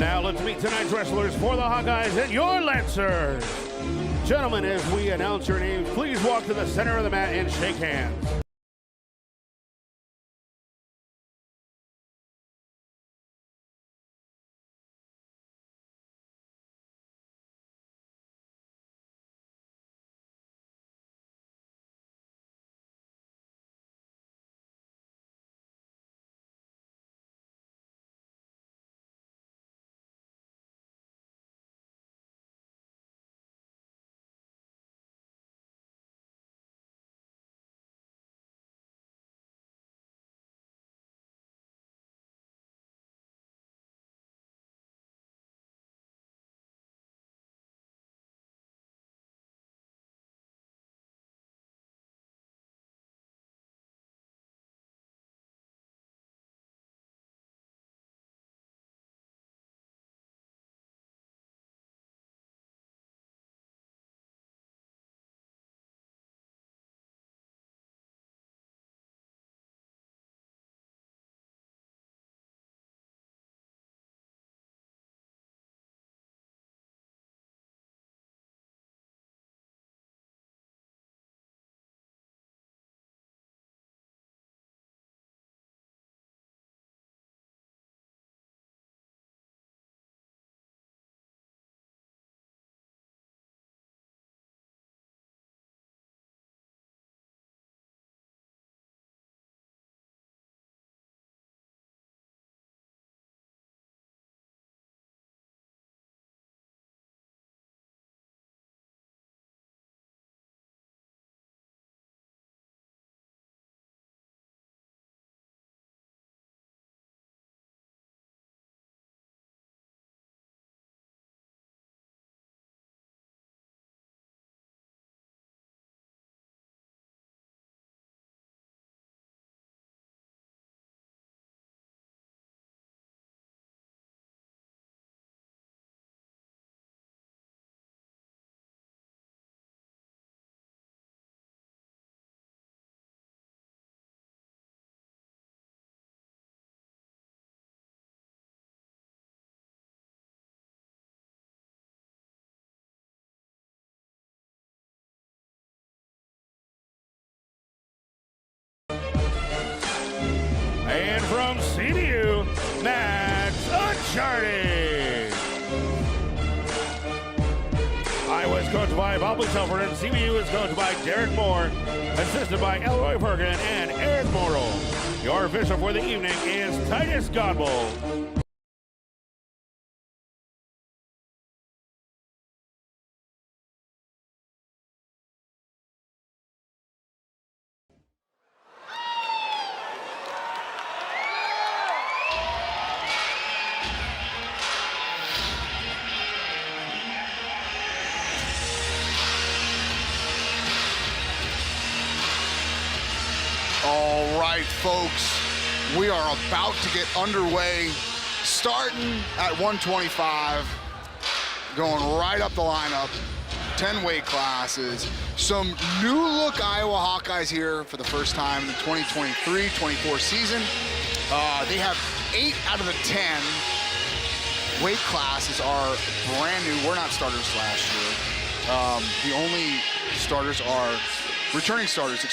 now let's meet tonight's wrestlers for the Hawkeyes and your Lancers. Gentlemen, as we announce your names, please walk to the center of the mat and shake hands. And from CBU, Max Uncharted. Iowa is coached by Bob Telford, and CBU is coached by Derek Moore, assisted by Elroy Perkin and Eric Morrill. Your official for the evening is Titus Godbold. All right, folks, we are about to get underway, starting at 125, going right up the lineup, 10 weight classes. Some new look Iowa Hawkeyes here for the first time in the 2023-24 season. They have 8 out of the 10 weight classes are brand new. We're not starters last year. The only starters are returning starters,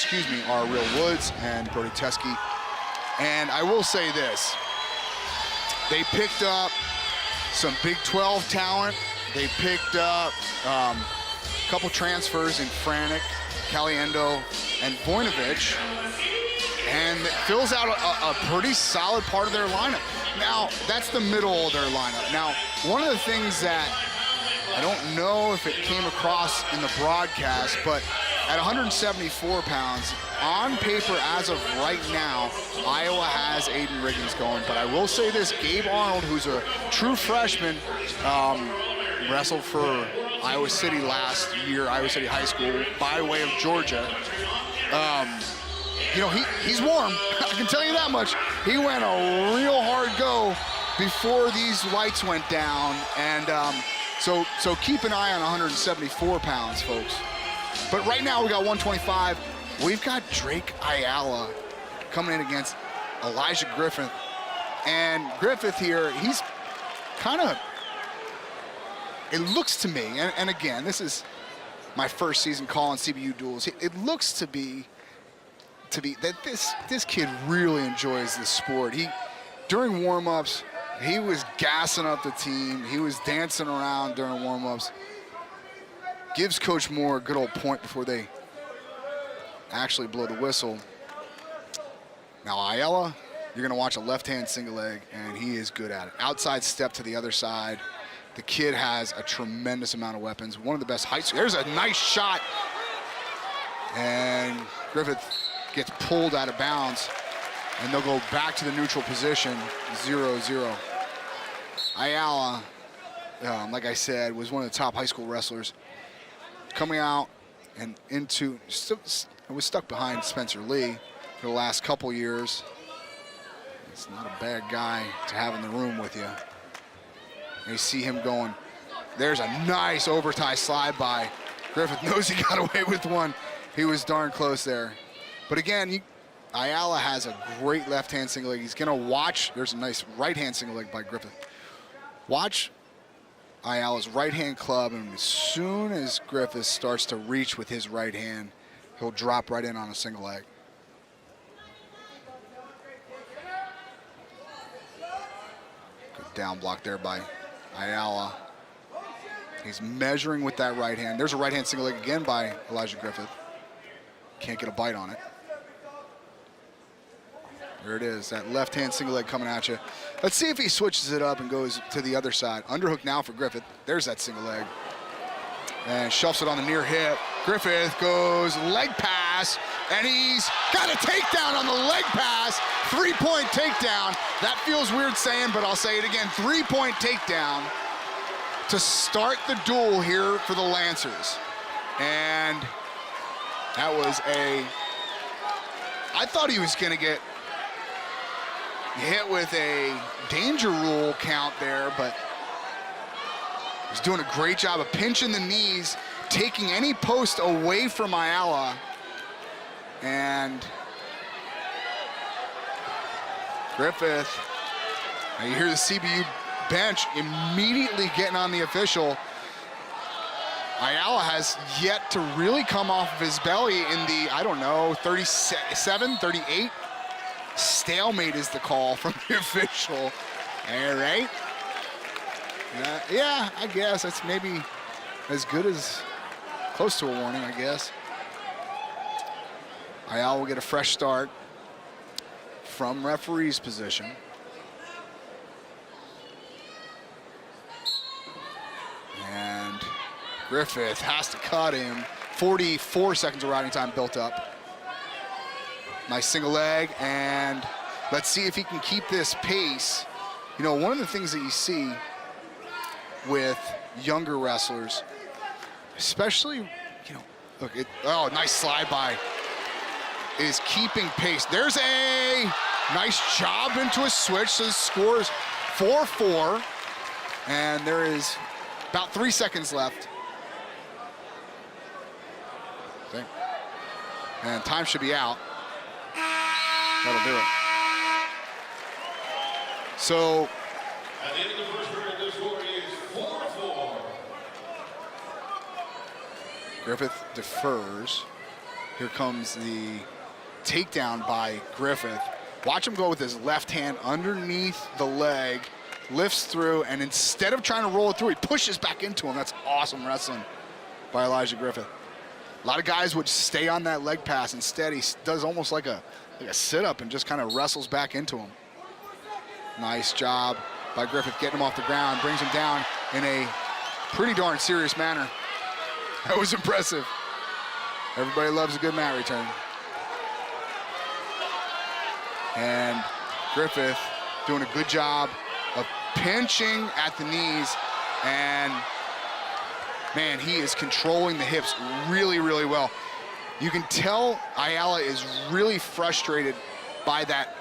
are Real Woods and Brody Teske. And I will say this, they picked up some Big 12 talent. They picked up a couple transfers in Franek, Caliendo, and Voinovich, and it fills out a pretty solid part of their lineup. Now, that's the middle of their lineup. Now, one of the things that I don't know if it came across in the broadcast, but at 174 pounds, on paper as of right now, Iowa has Aiden Riggins going. But I will say this, Gabe Arnold, who's a true freshman, wrestled for Iowa City last year, Iowa City High School, by way of Georgia. You know, he's warm, I can tell you that much. He went a real hard go before these lights went down. And so keep an eye on 174 pounds, folks. But right now we got 125. We've got Drake Ayala coming in against Elijah Griffith. And Griffith here, kind of, it looks to me, and again, this is my first season calling CBU duels. It looks to be that this kid really enjoys this sport. During warm-ups, he was gassing up the team. He was dancing around during warm-ups. Gives Coach Moore a good old point before they actually blow the whistle. Now Ayala, you're gonna watch a left-hand single leg, and he is good at it. Outside step to the other side. The kid has a tremendous amount of weapons. One of the best heights. There's a nice shot. And Griffith gets pulled out of bounds, and they'll go back to the neutral position, 0-0. Ayala, like I said, was one of the top high school wrestlers. Coming out and was stuck behind Spencer Lee for the last couple years. It's not a bad guy to have in the room with you. And you see him going. There's a nice overtie slide by. Griffith knows he got away with one. He was darn close there. But again, Ayala has a great left-hand single leg. He's gonna watch. There's a nice right-hand single leg by Griffith. Watch Ayala's right-hand club, and as soon as Griffith starts to reach with his right hand, he'll drop right in on a single leg. Good down block there by Ayala. He's measuring with that right hand. There's a right-hand single leg again by Elijah Griffith. Can't get a bite on it. There it is, that left-hand single leg coming at you. Let's see if he switches it up and goes to the other side. Underhook now for Griffith. There's that single leg. And shuffles it on the near hip. Griffith goes leg pass, and he's got a takedown on the leg pass. 3-point takedown. That feels weird saying, but I'll say it again. 3-point takedown to start the duel here for the Lancers. And that was I thought he was gonna get hit with a danger rule count there, but he's doing a great job of pinching the knees, taking any post away from Ayala. And Griffith, now you hear the CBU bench immediately getting on the official. Ayala has yet to really come off of his belly in the, 37, 38. Stalemate is the call from the official. All right. Yeah, I guess that's maybe as good as close to a warning, I guess. Ayala will get a fresh start from referee's position. And Griffith has to cut him. 44 seconds of riding time built up. Nice single leg, and let's see if he can keep this pace. You know, one of the things that you see with younger wrestlers, especially, look, nice slide by, is keeping pace. There's a nice job into a switch, so the score is 4-4, and there is about 3 seconds left. Okay. And time should be out. That'll do it. So, at the end of the first period, the score is 4-4. Griffith defers. Here comes the takedown by Griffith. Watch him go with his left hand underneath the leg, lifts through, and instead of trying to roll it through, he pushes back into him. That's awesome wrestling by Elijah Griffith. A lot of guys would stay on that leg pass. Instead, he does almost like a sit-up and just kind of wrestles back into him. Nice job by Griffith getting him off the ground, brings him down in a pretty darn serious manner. That was impressive. Everybody loves a good mat return. And Griffith doing a good job of pinching at the knees, and man, he is controlling the hips really, really well. You can tell Ayala is really frustrated by that.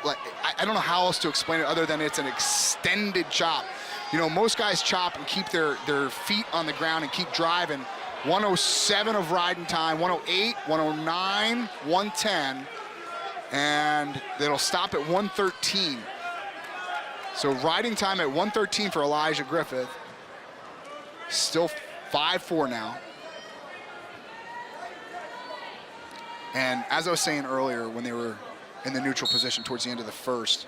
I don't know how else to explain it other than it's an extended chop. You know, most guys chop and keep their feet on the ground and keep driving. 107 of riding time, 108, 109, 110, and it'll stop at 113. So riding time at 1:13 for Elijah Griffith. Still 5-4 now. And as I was saying earlier, when they were in the neutral position towards the end of the first,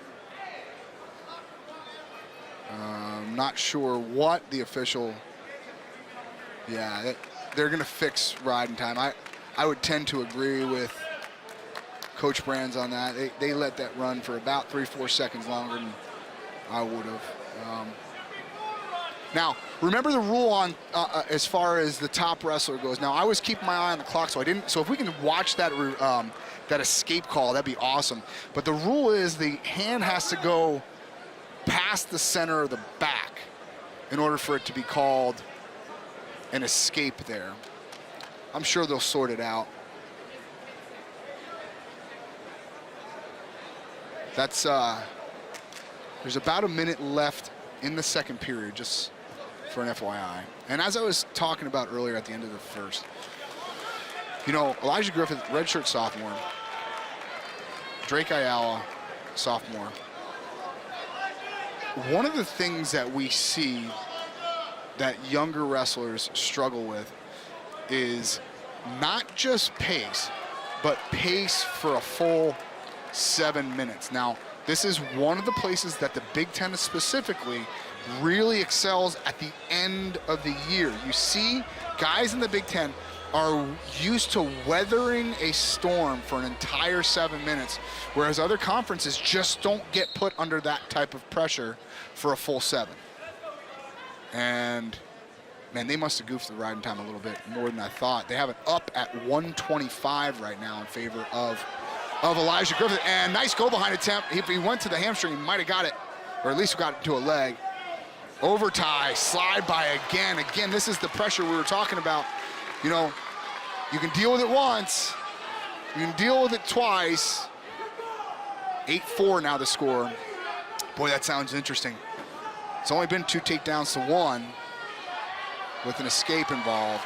I'm not sure what the official, they're gonna fix riding time. I would tend to agree with Coach Brands on that. They let that run for about 3-4 seconds longer than I would have. Now, remember the rule on as far as the top wrestler goes. Now, I was keeping my eye on the clock, so I didn't. So if we can watch that that escape call, that'd be awesome. But the rule is the hand has to go past the center of the back in order for it to be called an escape there. I'm sure they'll sort it out. That's there's about a minute left in the second period, just for an FYI. And as I was talking about earlier at the end of the first, you know, Elijah Griffith, redshirt sophomore, Drake Ayala, sophomore. One of the things that we see that younger wrestlers struggle with is not just pace, but pace for a full 7 minutes. Now, this is one of the places that the Big Ten specifically really excels at the end of the year. You see guys in the Big Ten are used to weathering a storm for an entire 7 minutes, whereas other conferences just don't get put under that type of pressure for a full 7. And man, they must have goofed the riding time a little bit more than I thought. They have it up at 1:25 right now in favor of Elijah Griffith. And nice go behind attempt. If he went to the hamstring, he might have got it, or at least got it to a leg. Over tie, slide by again. Again, this is the pressure we were talking about. You know, you can deal with it once, you can deal with it twice. 8-4 now the score. Boy, that sounds interesting. It's only been 2 takedowns to 1 with an escape involved.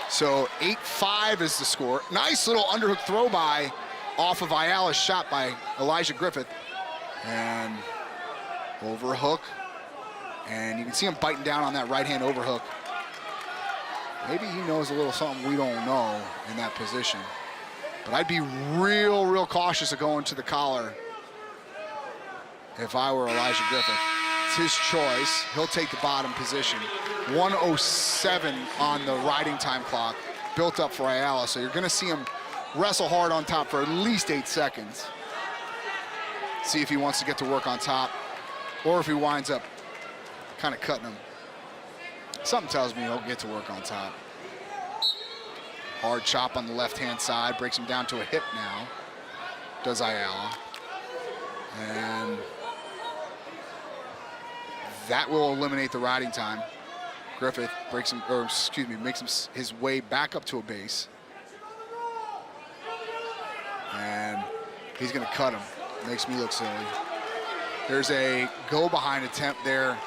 So 8-5 is the score. Nice little underhook throw by off of Ayala's shot by Elijah Griffith. And overhook. And you can see him biting down on that right hand overhook. Maybe he knows a little something we don't know in that position. But I'd be real cautious of going to the collar if I were Elijah Griffith. It's his choice. He'll take the bottom position. 1:07 on the riding time clock, built up for Ayala. So you're gonna see him wrestle hard on top for at least 8 seconds. See if he wants to get to work on top, or if he winds up kind of cutting him. Something tells me he'll get to work on top. Hard chop on the left-hand side, breaks him down to a hip now, does Ayala. And that will eliminate the riding time. Griffith breaks him, or excuse me, makes him his way back up to a base. And he's gonna cut him. Makes me look silly. There's a go behind attempt there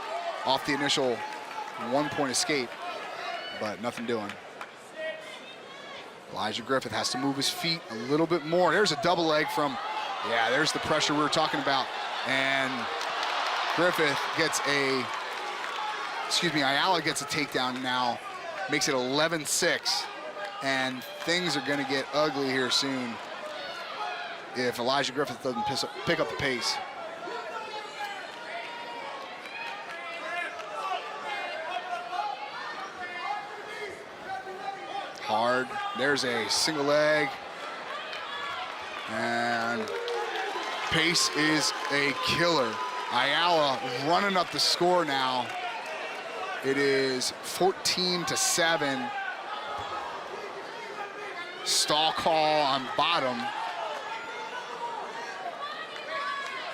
off the initial 1-point escape, but nothing doing. Elijah Griffith has to move his feet a little bit more. There's a double leg from, yeah, there's the pressure we were talking about. And Griffith gets Ayala gets a takedown now, makes it 11-6. And things are gonna get ugly here soon if Elijah Griffith doesn't pick up the pace. Hard, there's a single leg. And pace is a killer. Ayala running up the score now. It is 14-7. Stall call on bottom.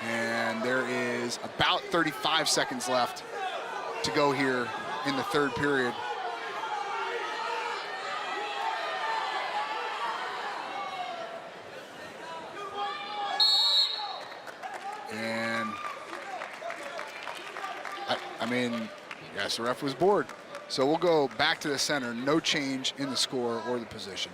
And there is about 35 seconds left to go here in the third period. And I mean, yes, the ref was bored. So we'll go back to the center. No change in the score or the position.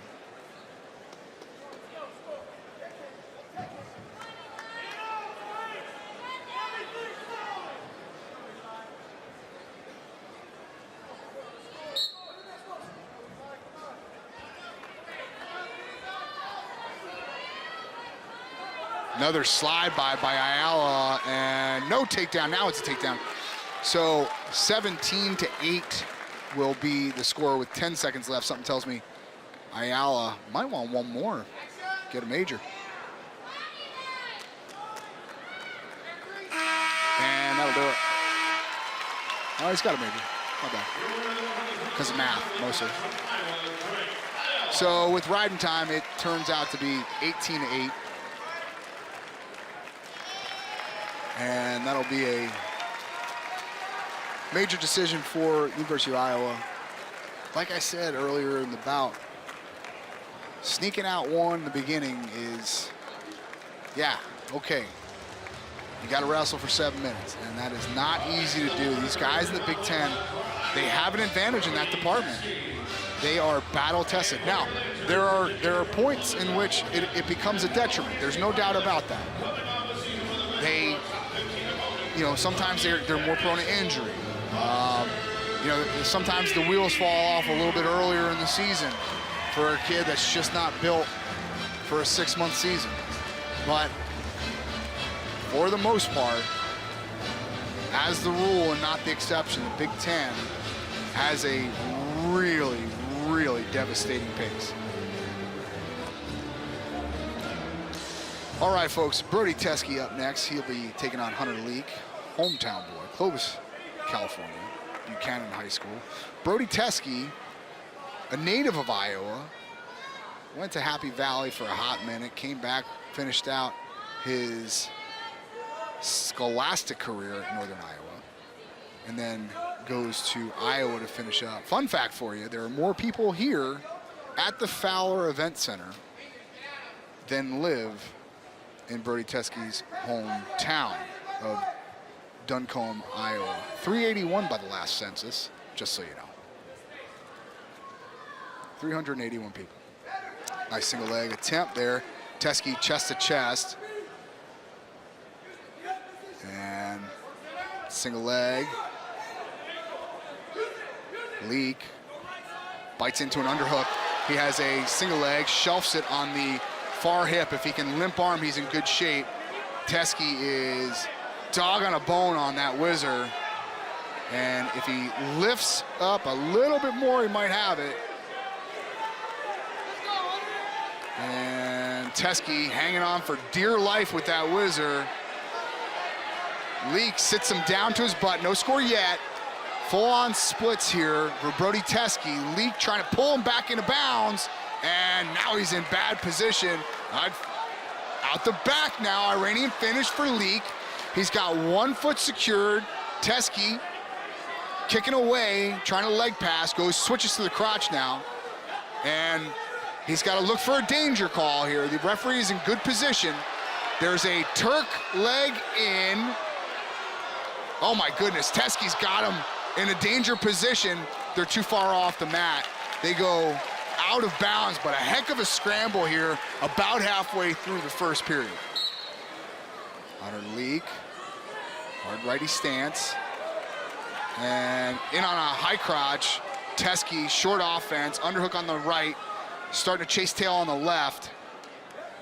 Another slide by Ayala, and no takedown. Now it's a takedown. So 17-8 will be the score with 10 seconds left. Something tells me Ayala might want one more, get a major. And that'll do it. Oh, he's got a major. Not bad. Because of math, mostly. So with riding time, it turns out to be 18-8. And that'll be a major decision for University of Iowa. Like I said earlier in the bout, sneaking out one in the beginning is, yeah, okay. You got to wrestle for 7 minutes, and that is not easy to do. These guys in the Big Ten, they have an advantage in that department. They are battle tested. Now, there are points in which it becomes a detriment. There's no doubt about that. They, you know, sometimes they're more prone to injury. You know, sometimes the wheels fall off a little bit earlier in the season for a kid that's just not built for a 6-month season. But for the most part, as the rule and not the exception, the Big Ten has a really, really devastating pace. All right, folks, Brody Teske up next. He'll be taking on Hunter Leak, hometown boy, Clovis, California, Buchanan High School. Brody Teske, a native of Iowa, went to Happy Valley for a hot minute, came back, finished out his scholastic career at Northern Iowa, and then goes to Iowa to finish up. Fun fact for you, there are more people here at the Fowler Event Center than live in Brody Teske's hometown of Duncombe, Iowa. 381 by the last census, just so you know. 381 people. Nice single leg attempt there. Teske chest to chest. And single leg. Leak bites into an underhook. He has a single leg, shelves it on the far hip. If he can limp arm, he's in good shape. Teske is dog on a bone on that whizzer. And if he lifts up a little bit more, he might have it. And Teske hanging on for dear life with that whizzer. Leak sits him down to his butt. No score yet. Full-on splits here for Brody Teske. Leak trying to pull him back into bounds, and now he's in bad position. Out the back now, Iranian finish for Leak. He's got 1 foot secured. Teske kicking away, trying to leg pass, switches to the crotch now. And he's got to look for a danger call here. The referee is in good position. There's a Turk leg in. Oh my goodness, Teske's got him in a danger position. They're too far off the mat. They go out of bounds, but a heck of a scramble here about halfway through the first period. Hunter Leak, hard righty stance. And in on a high crotch, Teske, short offense, underhook on the right, starting to chase tail on the left.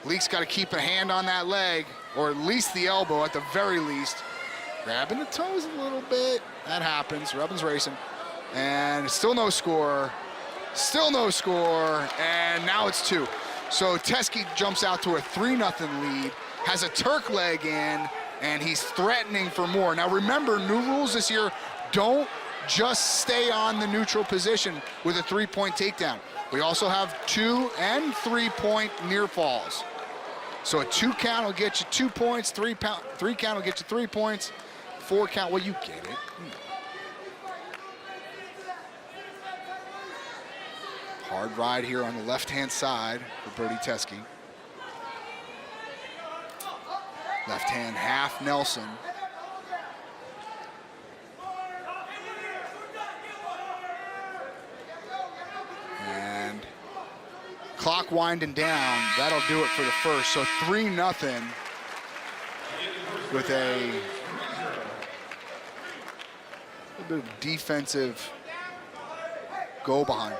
Leak's got to keep a hand on that leg, or at least the elbow at the very least. Grabbing the toes a little bit. That happens. Rubbin's racing. And still no score. Still no score. And now it's 2. So Teske jumps out to a 3-0 lead. Has a Turk leg in. And he's threatening for more. Now remember, new rules this year. Don't just stay on the neutral position with a 3-point takedown. We also have 2 and 3-point near falls. So a 2 count will get you 2 points. 3 count will get you 3 points. 4 count, well, you get it. Hard ride here on the left-hand side for Brody Teske. Left hand half Nelson. And clock winding down. That'll do it for the first. So 3-0 with a bit of defensive go behind.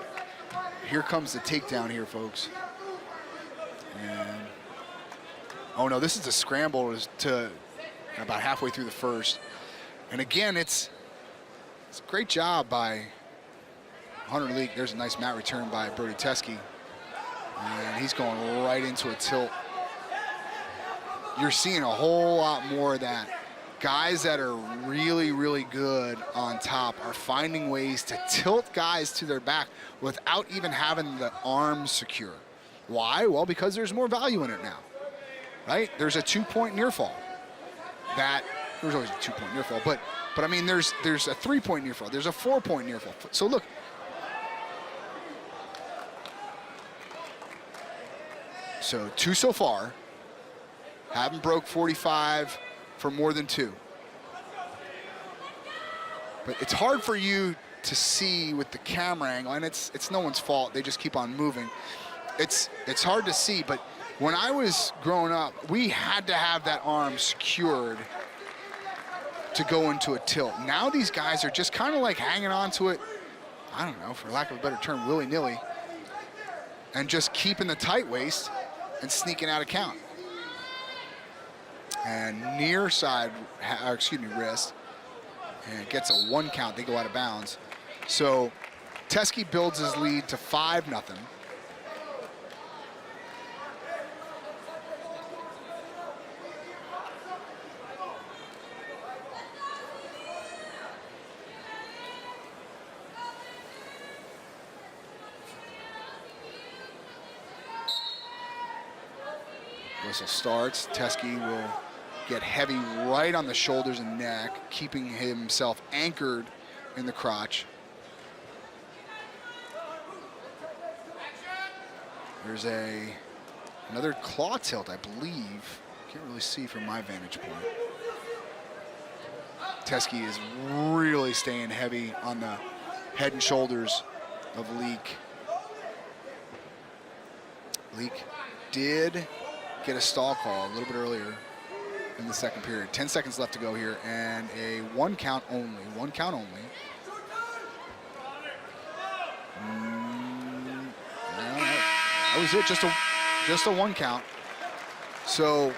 Here comes the takedown here, folks. And Oh no, this is a scramble to about halfway through the first. And again, it's a great job by Hunter Leak. There's a nice mat return by Brody Teske. And he's going right into a tilt. You're seeing a whole lot more of that. Guys that are really, really good on top are finding ways to tilt guys to their back without even having the arms secure. Why? Well, because there's more value in it now, right? There's a 2-point near fall. There's always a 2-point near fall, but I mean, there's a 3-point near fall. There's a 4-point near fall. So look. So 2 so far. Haven't broke 45 for more than 2. But it's hard for you to see with the camera angle, and it's no one's fault. They just keep on moving. It's hard to see, but when I was growing up, we had to have that arm secured to go into a tilt. Now these guys are just kind of like hanging on to it, I don't know, for lack of a better term, willy-nilly, and just keeping the tight waist and sneaking out of count. And near side, wrist, and it gets a 1 count. They go out of bounds. So Teske builds his lead to 5-0. Whistle starts. Teske will get heavy right on the shoulders and neck, keeping himself anchored in the crotch. There's another claw tilt, I believe. Can't really see from my vantage point. Teske is really staying heavy on the head and shoulders of Leak. Leak did get a stall call a little bit earlier in the second period. 10 seconds left to go here, and a 1 count only. 1 count only. That was it, just a 1 count. So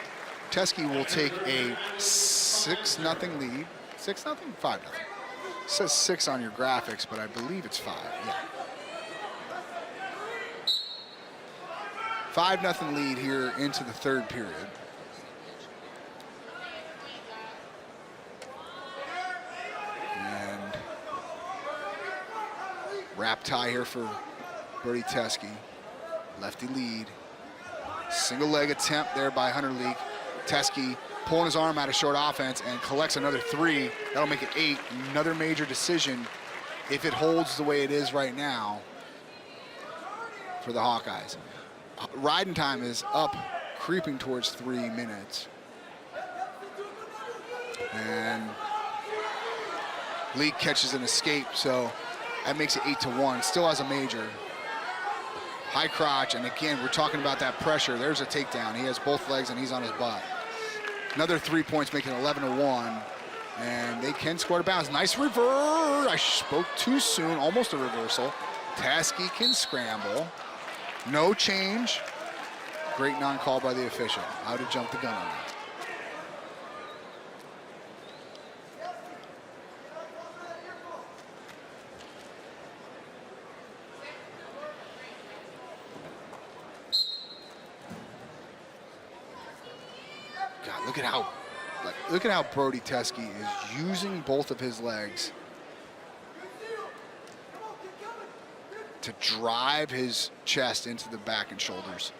Teske will take a 6-0 lead. 6-0? 5-0. It says 6 on your graphics, but I believe it's 5. Yeah. 5-0 lead here into the third period. And wrap tie here for Brody Teske. Lefty lead. Single leg attempt there by Hunter Leak. Teske pulling his arm out of short offense and collects another 3. That'll make it 8. Another major decision if it holds the way it is right now for the Hawkeyes. Riding time is up, creeping towards 3 minutes. And Leak catches an escape, so that makes it 8-1. Still has a major. High crotch, and again, we're talking about that pressure. There's a takedown. He has both legs, and he's on his butt. Another 3 points, making it 11-1. And they can score to bounds. Nice reverse. I spoke too soon, almost a reversal. Teske can scramble. No change. Great non-call by the official. How to jump the gun on that. God, look at how Brody Teske is using both of his legs to drive his chest into the back and shoulders.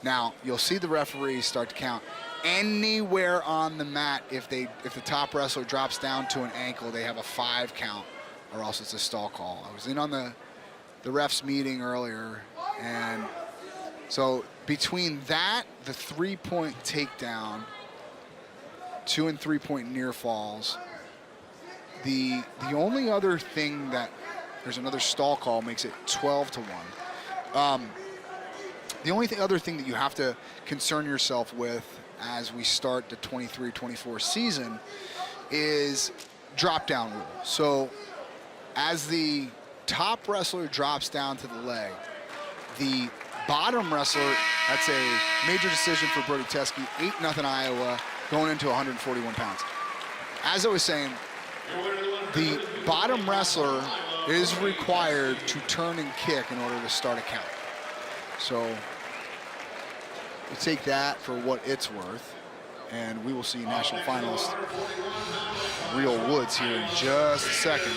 Now, you'll see the referees start to count anywhere on the mat. If the top wrestler drops down to an ankle, they have a 5 count, or else it's a stall call. I was in on the refs meeting earlier, and so between that, the 3-point takedown, 2 and 3-point near falls, the only other thing that there's another stall call makes it 12-1. The only other thing that you have to concern yourself with as we start the 23-24 season is drop down rule. So as the top wrestler drops down to the leg, the bottom wrestler, that's a major decision for Brody Teske, 8-0 Iowa, going into 141 pounds. As I was saying, the bottom wrestler is required to turn and kick in order to start a count. So we take that for what it's worth, and we will see national finalist Real Woods here in just a second.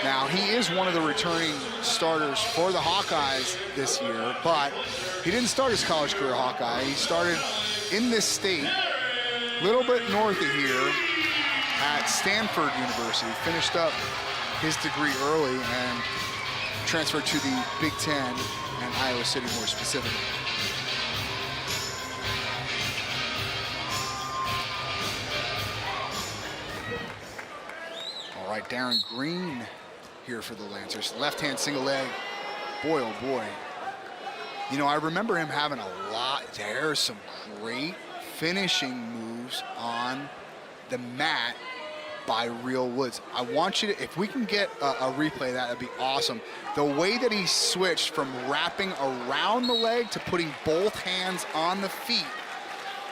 Now, he is one of the returning starters for the Hawkeyes this year, but he didn't start his college career Hawkeye. He started in this state, a little bit north of here, at Stanford University. Finished up his degree early and transferred to the Big Ten and Iowa City more specifically. All right, Darren Green here for the Lancers. Left-hand single leg. Boy, oh boy. You know, I remember him having a lot. There's some great finishing moves on the mat by Real Woods. I want you to, if we can get a replay of that, that'd be awesome. The way that he switched from wrapping around the leg to putting both hands on the feet,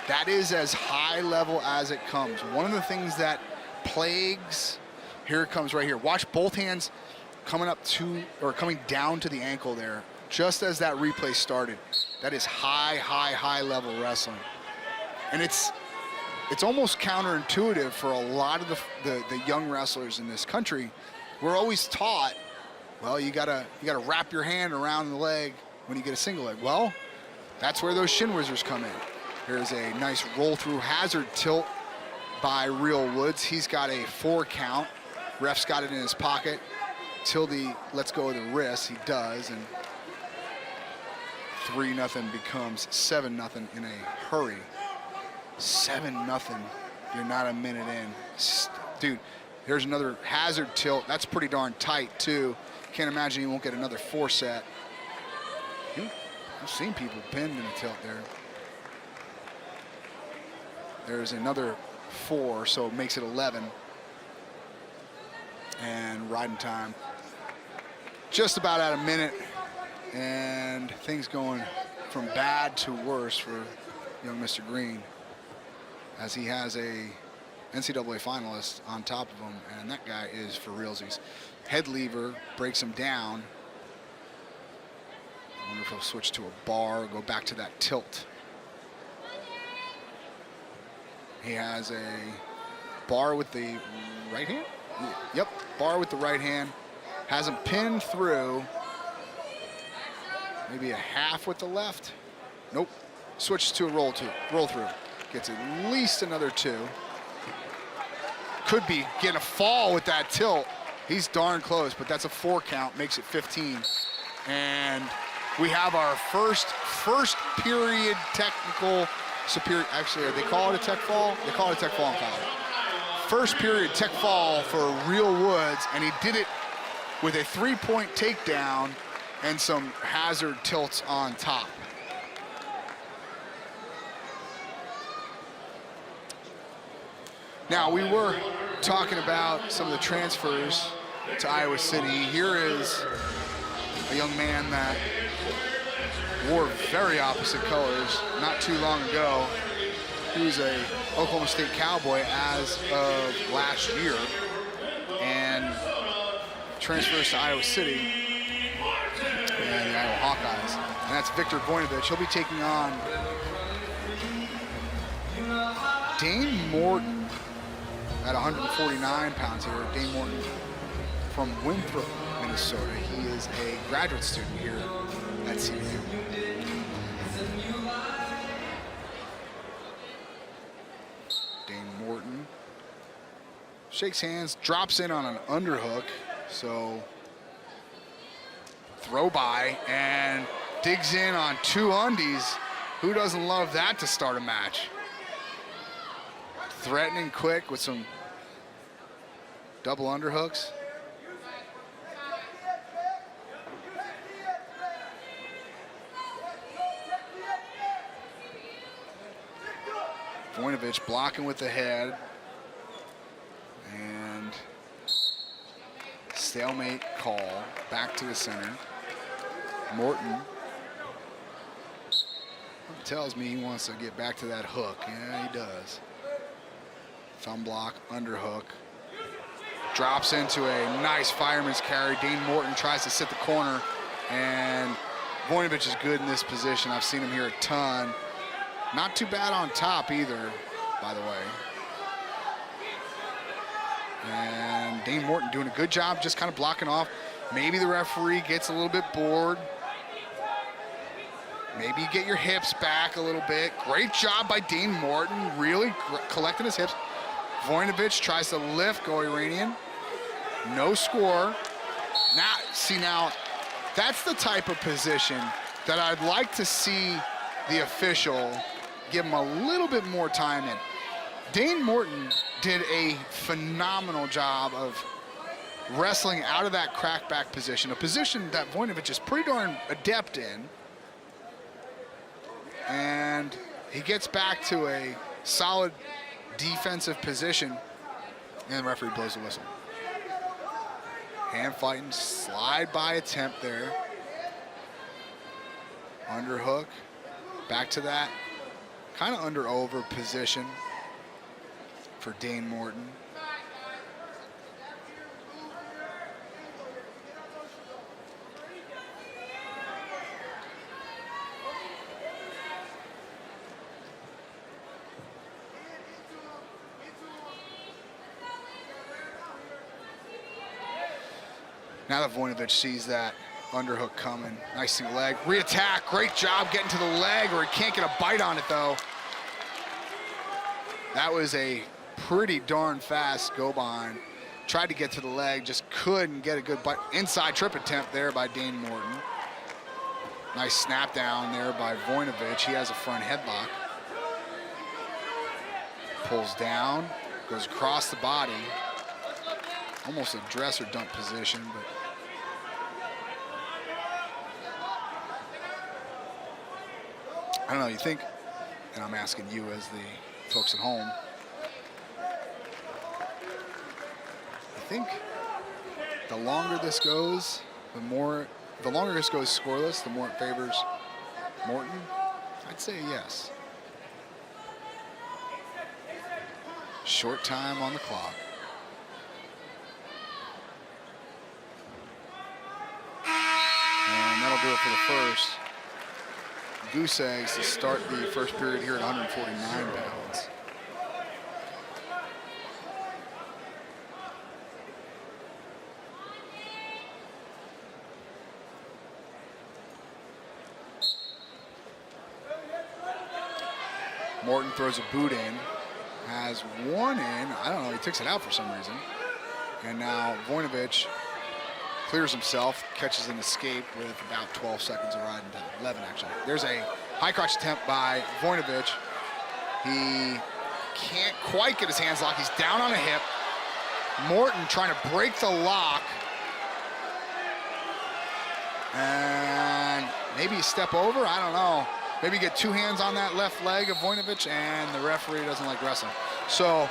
that is as high level as it comes. One of the things that plagues, here it comes right here. Watch both hands coming up to, or coming down to the ankle there, just as that replay started. That is high level wrestling. And it's almost counterintuitive for a lot of the young wrestlers in this country. We're always taught, well, you gotta wrap your hand around the leg when you get a single leg. Well, that's where those shin whizzers come in. Here's a nice roll through hazard tilt by Real Woods. He's got a 4 count. Ref's got it in his pocket. Till the let's go of the wrist, he does, and 3-0 becomes 7-0 in a hurry. 7-0. You're not a minute in. Dude, here's another hazard tilt. That's pretty darn tight, too. Can't imagine he won't get another 4 set. I've seen people pinned in a tilt there. There's another 4, so it makes it 11. And riding time. Just about at a minute. And things going from bad to worse for young Mr. Green, as he has a NCAA finalist on top of him, and that guy is for realsies. Head lever breaks him down. I wonder if he'll switch to a bar or go back to that tilt. He has a bar with the right hand? Yep, bar with the right hand. Has him pinned through. Maybe a half with the left. Nope. Switches to a roll through. Gets at least another 2. Could be getting a fall with that tilt. He's darn close, but that's a 4 count, makes it 15. And we have our first period technical superior. Actually, they call it a tech fall? They call it a tech fall in college. First period tech fall for Real Woods, and he did it with a 3-point takedown and some hazard tilts on top. Now, we were talking about some of the transfers to Iowa City. Here is a young man that wore very opposite colors not too long ago. He was a Oklahoma State Cowboy as of last year and transfers to Iowa City and the Iowa Hawkeyes. And that's Victor Voinovich. He'll be taking on Dane Morton at 149 pounds here. Dane Morton from Winthrop, Minnesota. He is a graduate student here at CBU. Dane Morton shakes hands, drops in on an underhook, so throw by, and digs in on 2 undies. Who doesn't love that to start a match? Threatening quick with some double underhooks. Voinovich blocking with the head. And stalemate call back to the center. Morton tells me he wants to get back to that hook. Yeah, he does. Thumb block, underhook. Drops into a nice fireman's carry. Dane Morton tries to sit the corner, and Voinovich is good in this position. I've seen him here a ton. Not too bad on top either, by the way. And Dane Morton doing a good job just kind of blocking off. Maybe the referee gets a little bit bored. Maybe you get your hips back a little bit. Great job by Dane Morton, really collecting his hips. Voinovich tries to lift, go Iranian. No score. Now, that's the type of position that I'd like to see the official give him a little bit more time in. Dane Morton did a phenomenal job of wrestling out of that crackback position, a position that Voinovich is pretty darn adept in. And he gets back to a solid defensive position, and the referee blows the whistle. Hand fighting, slide by attempt there. Underhook, back to that kind of under-over position for Dane Morton. Now that Voinovich sees that underhook coming, nice single leg, re-attack, great job getting to the leg, or he can't get a bite on it though. That was a pretty darn fast go behind. Tried to get to the leg, just couldn't get a good bite. Inside trip attempt there by Dane Morton. Nice snap down there by Voinovich. He has a front headlock. Pulls down, goes across the body. Almost a dress or dump position, but I don't know, you think, and I'm asking you as the folks at home, I think the longer this goes, the longer this goes scoreless, the more it favors Morton. I'd say yes. Short time on the clock. And that'll do it for the first. Goose eggs to start the first period here at 149 pounds. Morton throws a boot in, has one in. I don't know, he takes it out for some reason. And now Voinovich clears himself, catches an escape with about 12 seconds of riding time. 11 actually. There's a high crotch attempt by Voinovich. He can't quite get his hands locked. He's down on a hip. Morton trying to break the lock. And maybe a step over, I don't know. Maybe get two hands on that left leg of Voinovich, and the referee doesn't like wrestling. So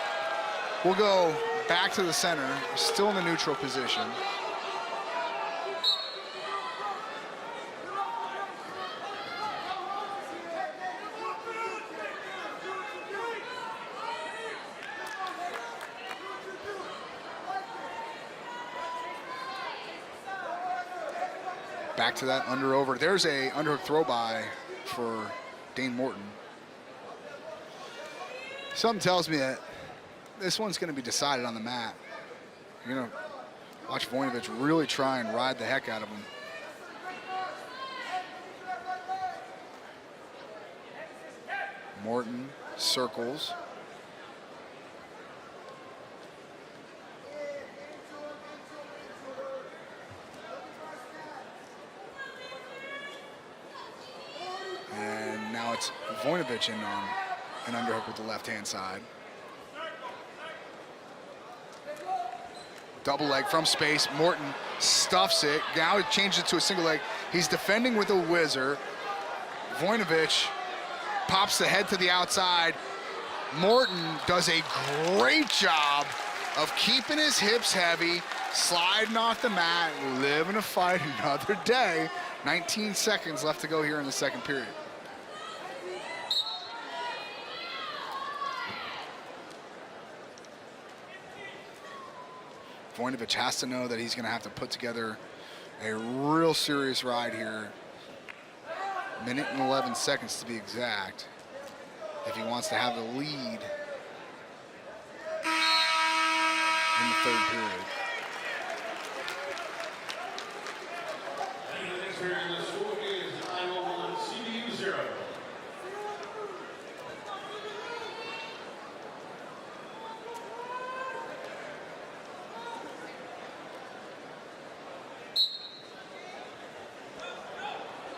we'll go back to the center, still in the neutral position. Back to that under over. There's a underhook throw by for Dane Morton. Something tells me that this one's going to be decided on the mat. You're going to watch Voinovich really try and ride the heck out of him. Morton circles. And now it's Voinovich in on an underhook with the left-hand side. Double leg from space. Morton stuffs it. Now he changes it to a single leg. He's defending with a whizzer. Voinovich pops the head to the outside. Morton does a great job of keeping his hips heavy, sliding off the mat, living to fight another day 19 seconds left to go here in the second period. Voinovich has to know that he's going to have to put together a real serious ride here. Minute and 11 seconds to be exact, if he wants to have the lead in the third period. And the next period, the score is Iowa 1, CBU 0.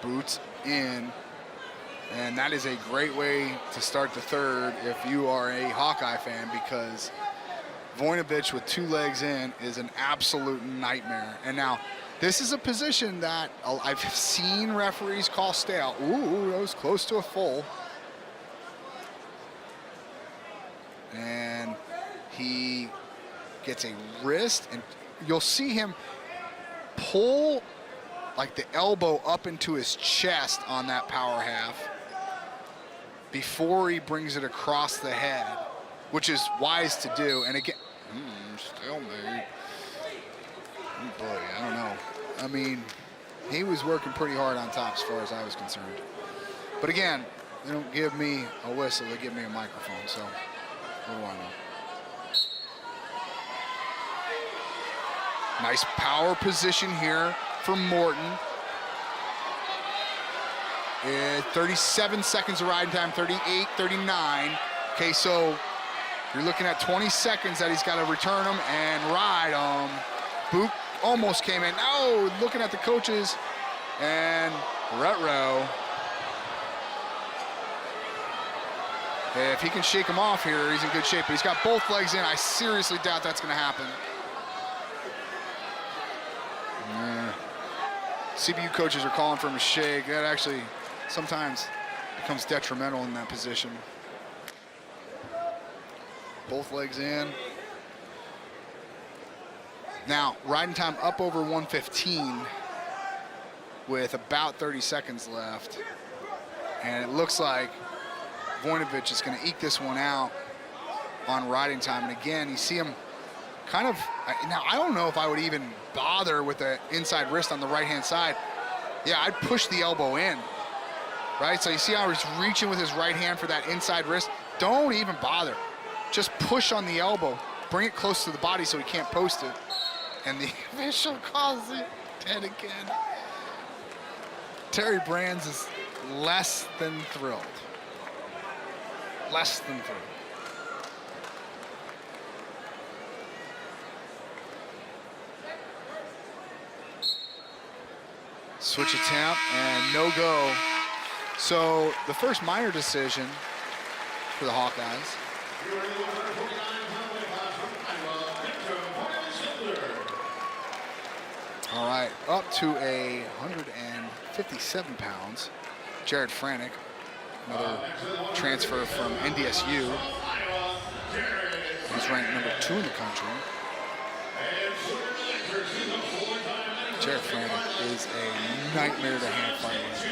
Boots in, and that is a great way to start the third if you are a Hawkeye fan, because Voinovich with 2 legs in is an absolute nightmare. And now, this is a position that I've seen referees call stale. Ooh, that was close to a full. And he gets a wrist, and you'll see him pull like the elbow up into his chest on that power half before he brings it across the head, which is wise to do. And again, stalemate. Oh boy, I don't know. I mean, he was working pretty hard on top as far as I was concerned. But again, they don't give me a whistle, they give me a microphone, so what do I know? Nice power position here for Morton. 37 seconds of riding time, 38, 39. Okay, so you're looking at 20 seconds that he's got to return them and ride them. Boot almost came in. Oh, looking at the coaches, and Retro. If he can shake him off here, he's in good shape, but he's got both legs in. I seriously doubt that's going to happen. CBU coaches are calling for him to shake. That actually sometimes becomes detrimental in that position. Both legs in. Now, riding time up over 115 with about 30 seconds left. And it looks like Voinovich is going to eke this one out on riding time. And again, you see him kind of, now I don't know if I would even bother with the inside wrist on the right-hand side. Yeah, I'd push the elbow in, right? So you see how he's reaching with his right hand for that inside wrist? Don't even bother. Just push on the elbow. Bring it close to the body so he can't post it. And the official calls it dead again. Terry Brands is less than thrilled. Less than thrilled. Switch attempt and no go. So the first minor decision for the Hawkeyes. All right, up to 157 pounds. Jared Franick, another transfer from NDSU. He's ranked number 2 in the country. Jared Franick is a nightmare to hand fight with.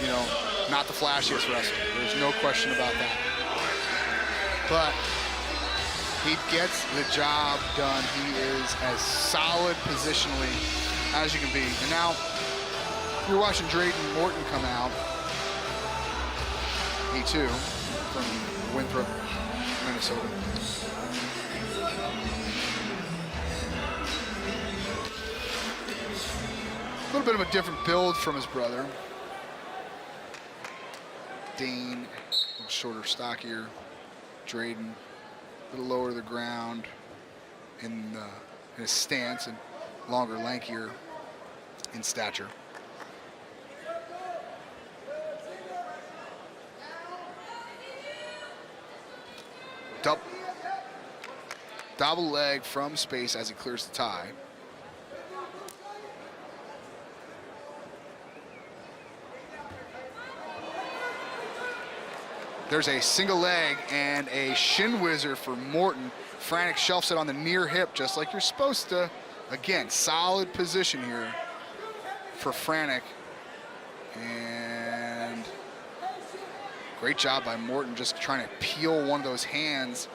You know, not the flashiest wrestler. There's no question about that. But he gets the job done. He is as solid positionally as you can be. And now you're watching Drayton Morton come out. He too, from Winthrop, Minnesota. A little bit of a different build from his brother. Dane, a little shorter, stockier. Drayden, a little lower to the ground in his stance and longer, lankier in stature. Double leg from space as he clears the tie. There's a single leg and a shin whizzer for Morton. Franick shelves it on the near hip, just like you're supposed to. Again, solid position here for Franek. And great job by Morton just trying to peel one of those hands.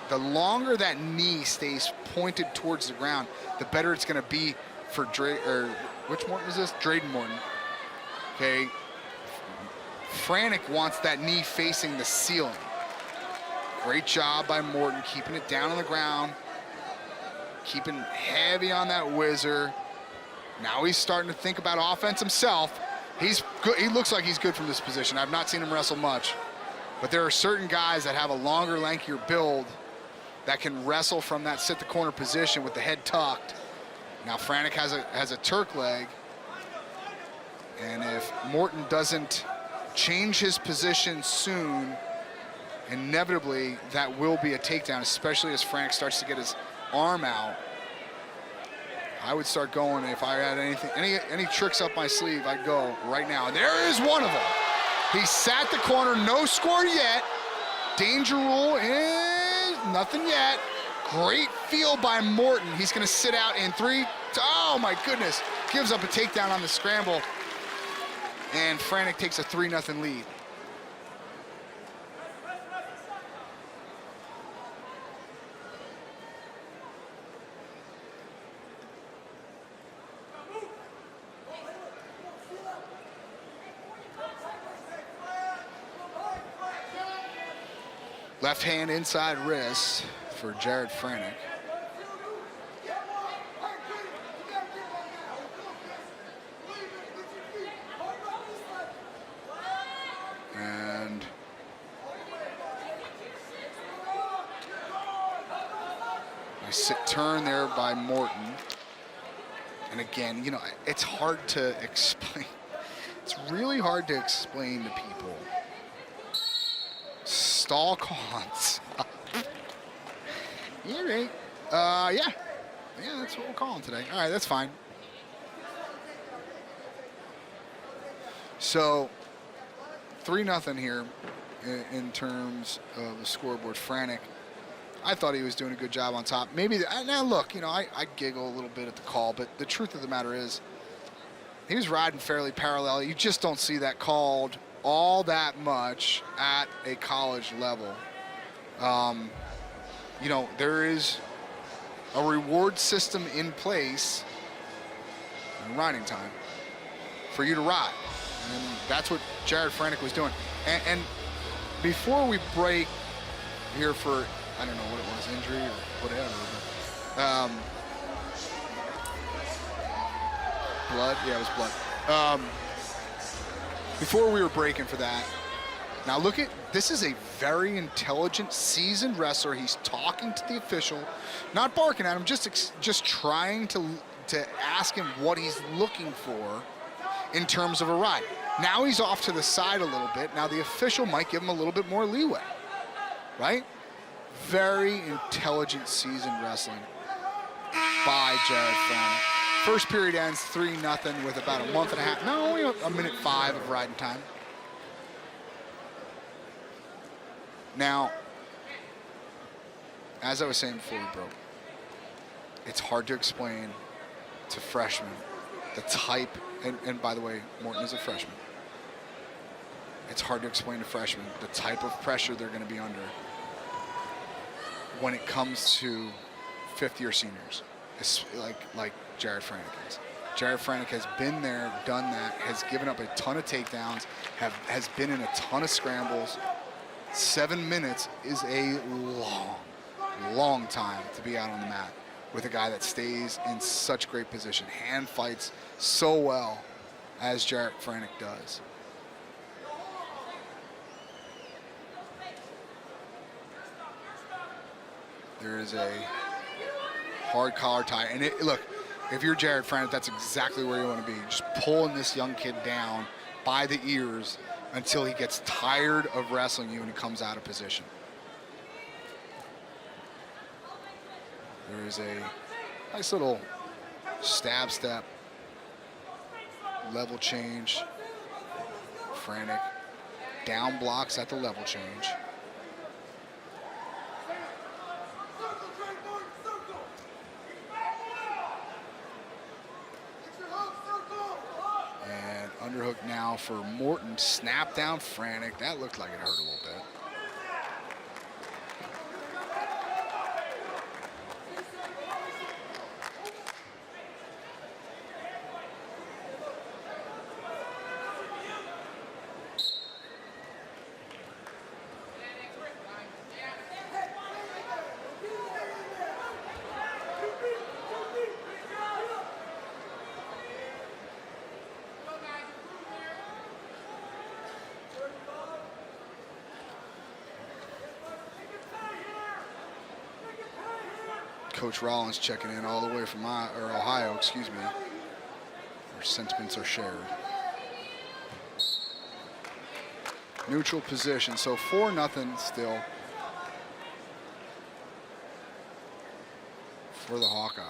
The longer that knee stays pointed towards the ground, the better it's going to be for which Morton is this? Drayden Morton. Okay. Franek wants that knee facing the ceiling. Great job by Morton keeping it down on the ground, keeping heavy on that whizzer. Now he's starting to think about offense himself. He's good. He looks like he's good from this position. I've not seen him wrestle much, but there are certain guys that have a longer, lankier build that can wrestle from that sit the corner position with the head tucked. Now Franek has a Turk leg, and if Morton doesn't change his position soon, inevitably that will be a takedown, especially as Franek starts to get his arm out. I would start going. If I had any tricks up my sleeve, I'd go right now. And there is one of them. He sat the corner, no score yet. Danger rule is nothing yet. Great feel by Morton. He's gonna sit out in 3. Oh my goodness. Gives up a takedown on the scramble. And Franek takes a 3-0 lead. Left hand inside wrist for Jared Franek. And nice turn there by Morton. And again, you know, it's hard to explain. It's really hard to explain to people. Stall cons. Yeah, right. Yeah, that's what we're calling today. All right, that's fine. So 3-0 here in terms of the scoreboard. Franek, I thought he was doing a good job on top. Maybe now look, you know, I giggle a little bit at the call, but the truth of the matter is, he was riding fairly parallel. You just don't see that called all that much at a college level. You know, there is a reward system in place in riding time for you to ride. And that's what Jared Franek was doing. And before we break here for, I don't know what it was, injury or whatever, but, blood? Yeah, it was blood. Before we were breaking for that, now look at, this is a very intelligent, seasoned wrestler. He's talking to the official, not barking at him, just trying to ask him what he's looking for in terms of a ride. Now he's off to the side a little bit. Now the official might give him a little bit more leeway, right? Very intelligent, seasoned wrestling by Jared Franek. First period ends 3-0 with about a month and a half, no, only a minute 5 of riding time. Now, as I was saying before we broke, it's hard to explain to freshmen the type, and by the way, Morton is a freshman. It's hard to explain to freshmen the type of pressure they're going to be under when it comes to fifth-year seniors. It's like Jared Franek is. Jared Franek has been there, done that, has given up a ton of takedowns, has been in a ton of scrambles. 7 minutes is a long time to be out on the mat with a guy that stays in such great position, hand fights so well as Jared Franek does. There is a hard collar tie, and look, if you're Jared Franek, that's exactly where you want to be. Just pulling this young kid down by the ears until he gets tired of wrestling you and he comes out of position. There is a nice little stab step, level change. Franek down blocks at the level change. underhook now for Morton. Snap down Frantic. That looked like it hurt a little bit. Coach Rollins checking in all the way from Ohio, excuse me. Our sentiments are shared. Neutral position, so 4-0 still for the Hawkeye.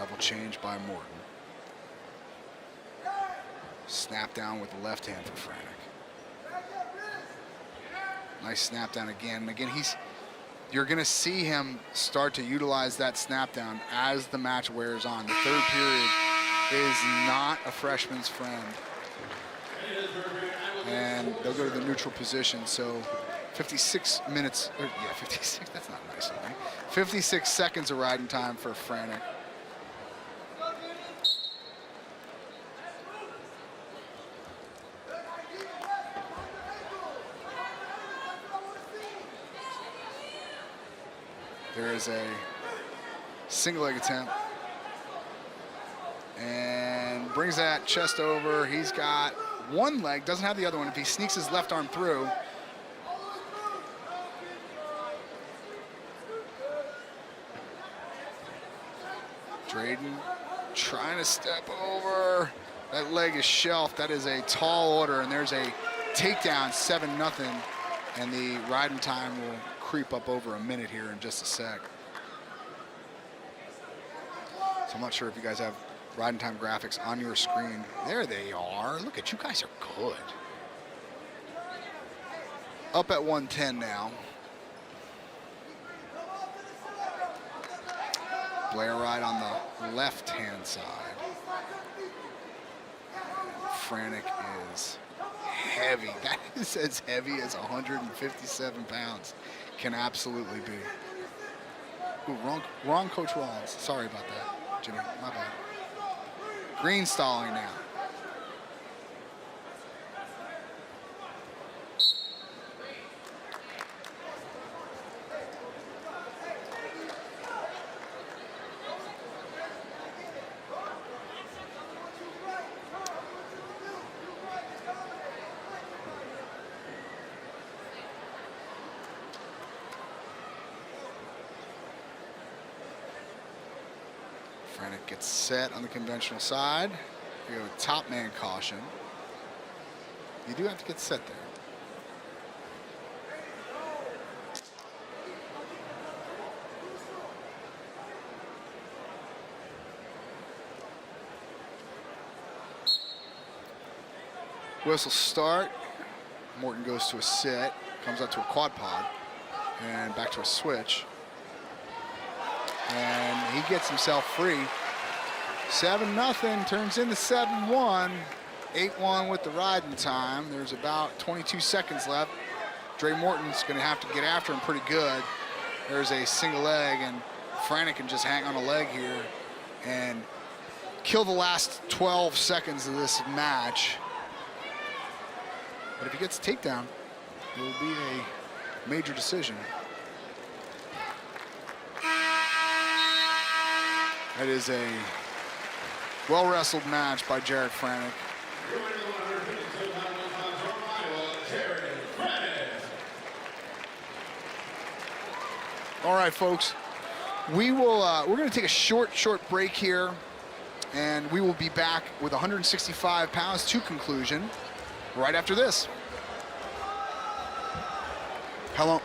Level change by Morton. Snap down with the left hand for Frantic. Nice snap down again. And again, you're going to see him start to utilize that snap down as the match wears on. The third period is not a freshman's friend. And they'll go to the neutral position. So 56 minutes, 56, that's not nice of me. 56 seconds of riding time for Frantic. There is a single leg attempt and brings that chest over. He's got one leg, doesn't have the other one. If he sneaks his left arm through, Drayden trying to step over. That leg is shelved. That is a tall order, and there's a takedown, 7-0, and the riding time will creep up over a minute here in just a sec. So I'm not sure if you guys have riding time graphics on your screen. There they are. Look at you guys are good. Up at 110 now. Blair ride on the left-hand side. Frantic is heavy. That is as heavy as 157 pounds. Can absolutely be. Ooh, wrong Coach Rollins. Sorry about that, Jimmy. My bad. Green stalling now. Frantic gets set on the conventional side. We go top man caution. You do have to get set there. Whistle start. Morton goes to a sit, comes out to a quad pod, and back to a switch. And he gets himself free. 7-0 turns into 7-1. 8-1 with the riding time. There's about 22 seconds left. Dre Morton's going to have to get after him pretty good. There's a single leg, and Frantic can just hang on a leg here and kill the last 12 seconds of this match. But if he gets a takedown, it will be a major decision. That is a well-wrestled match by Jared Frantic. All right, folks. We're going to take a short break here, and we will be back with 165 pounds to conclusion right after this. Hello.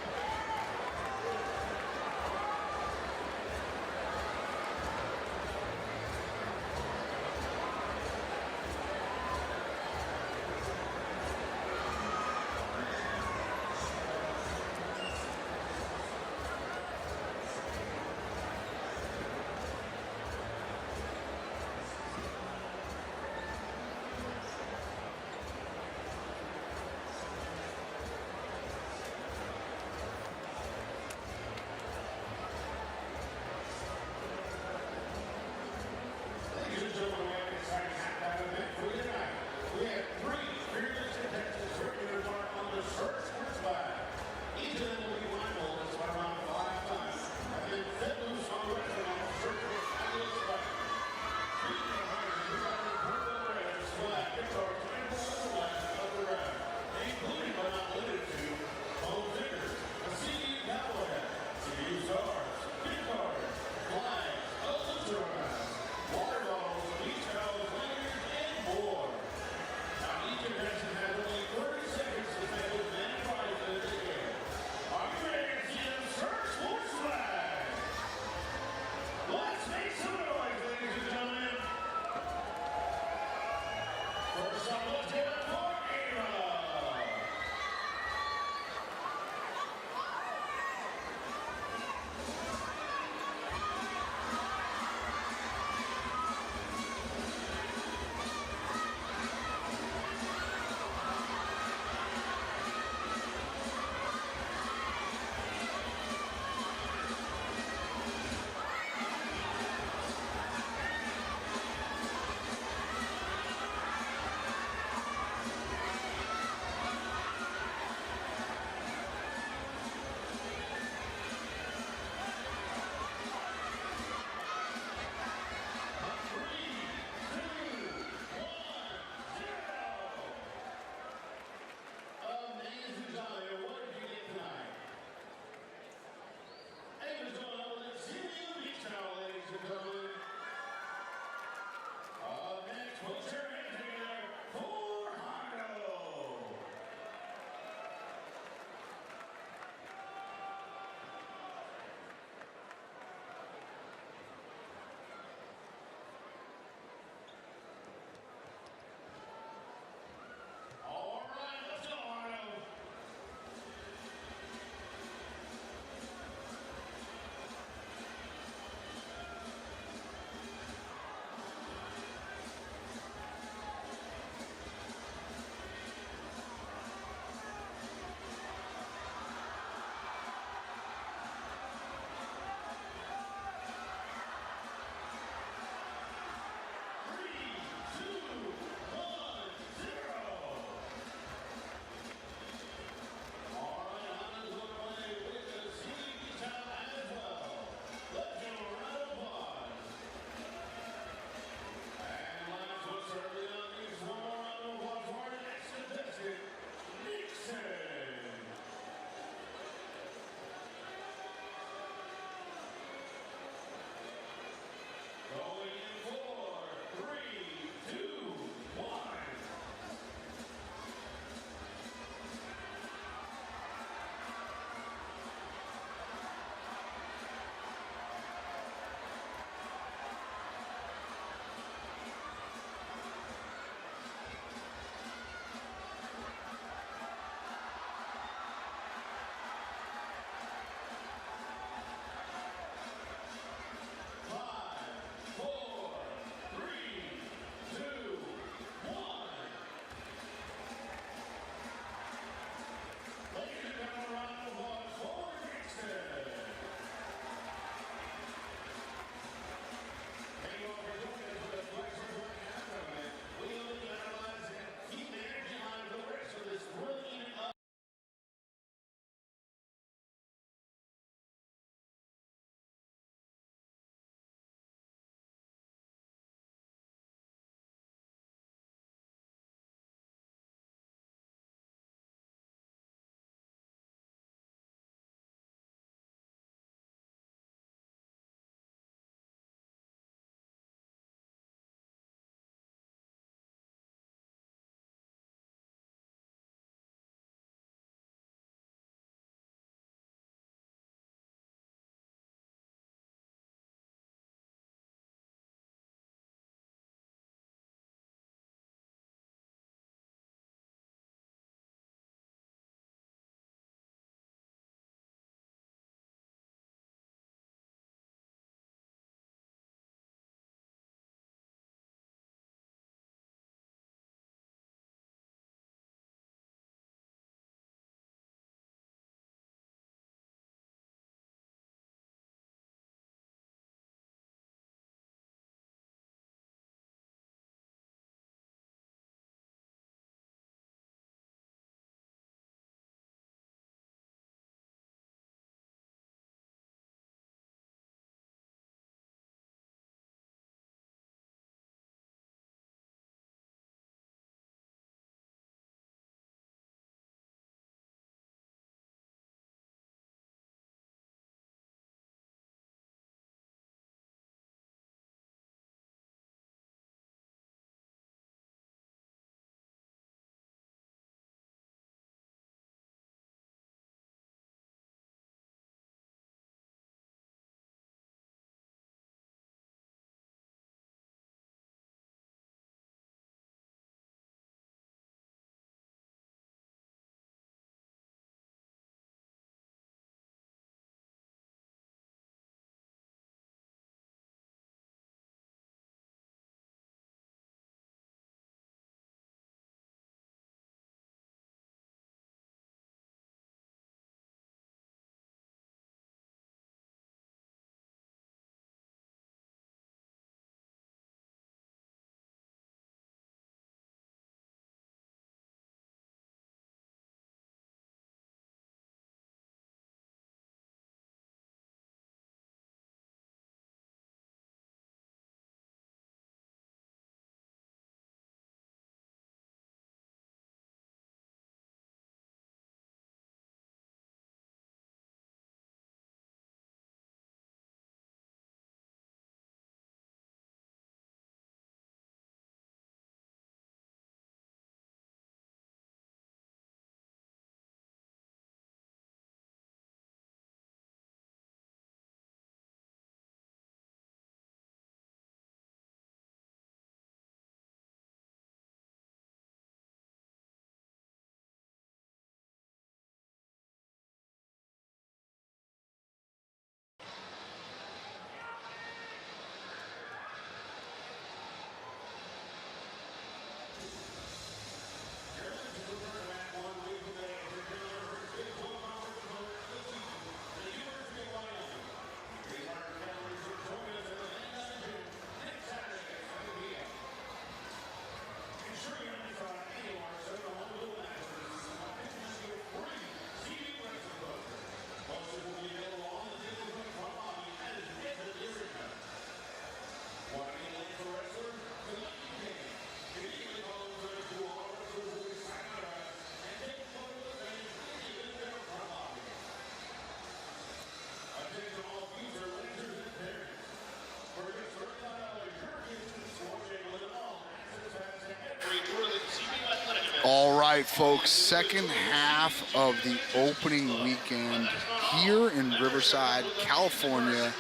right, folks, second half of the opening weekend here in Riverside, California.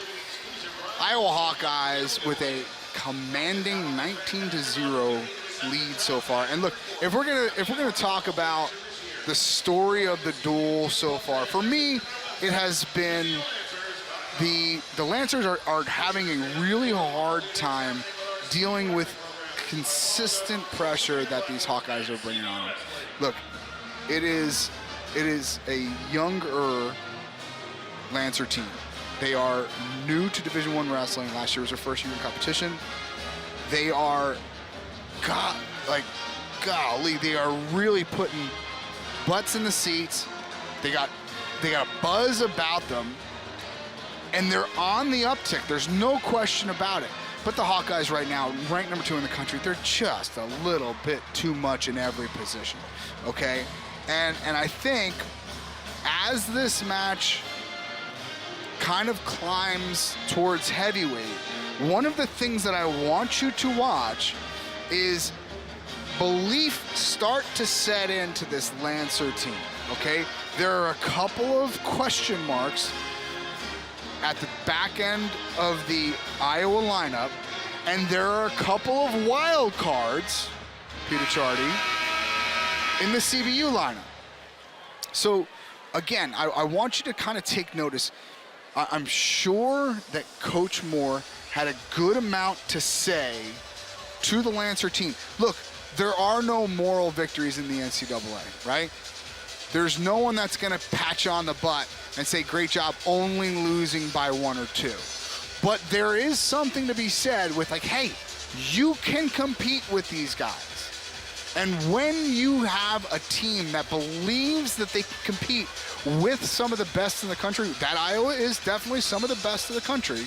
Iowa Hawkeyes with a commanding 19-0 lead so far. And look, if we're gonna talk about the story of the duel so far, for me, it has been the Lancers are having a really hard time dealing with consistent pressure that these Hawkeyes are bringing on them. Look, it is a younger Lancer team. They are new to Division I wrestling. Last year was their first year in competition. They are, golly, they are really putting butts in the seats. They got a buzz about them, and they're on the uptick. There's no question about it. But the Hawkeyes right now, ranked number 2 in the country, they're just a little bit too much in every position, okay? And I think as this match kind of climbs towards heavyweight, one of the things that I want you to watch is belief start to set into this Lancer team, okay? There are a couple of question marks at the back end of the Iowa lineup, and there are a couple of wild cards, Peter Chardy, in the CBU lineup. So, again, I want you to kind of take notice. I'm sure that Coach Moore had a good amount to say to the Lancer team. Look, there are no moral victories in the NCAA, right? There's no one that's going to pat you on the butt and say, great job, only losing by 1 or 2. But there is something to be said with, like, hey, you can compete with these guys. And when you have a team that believes that they can compete with some of the best in the country, that Iowa is definitely some of the best in the country,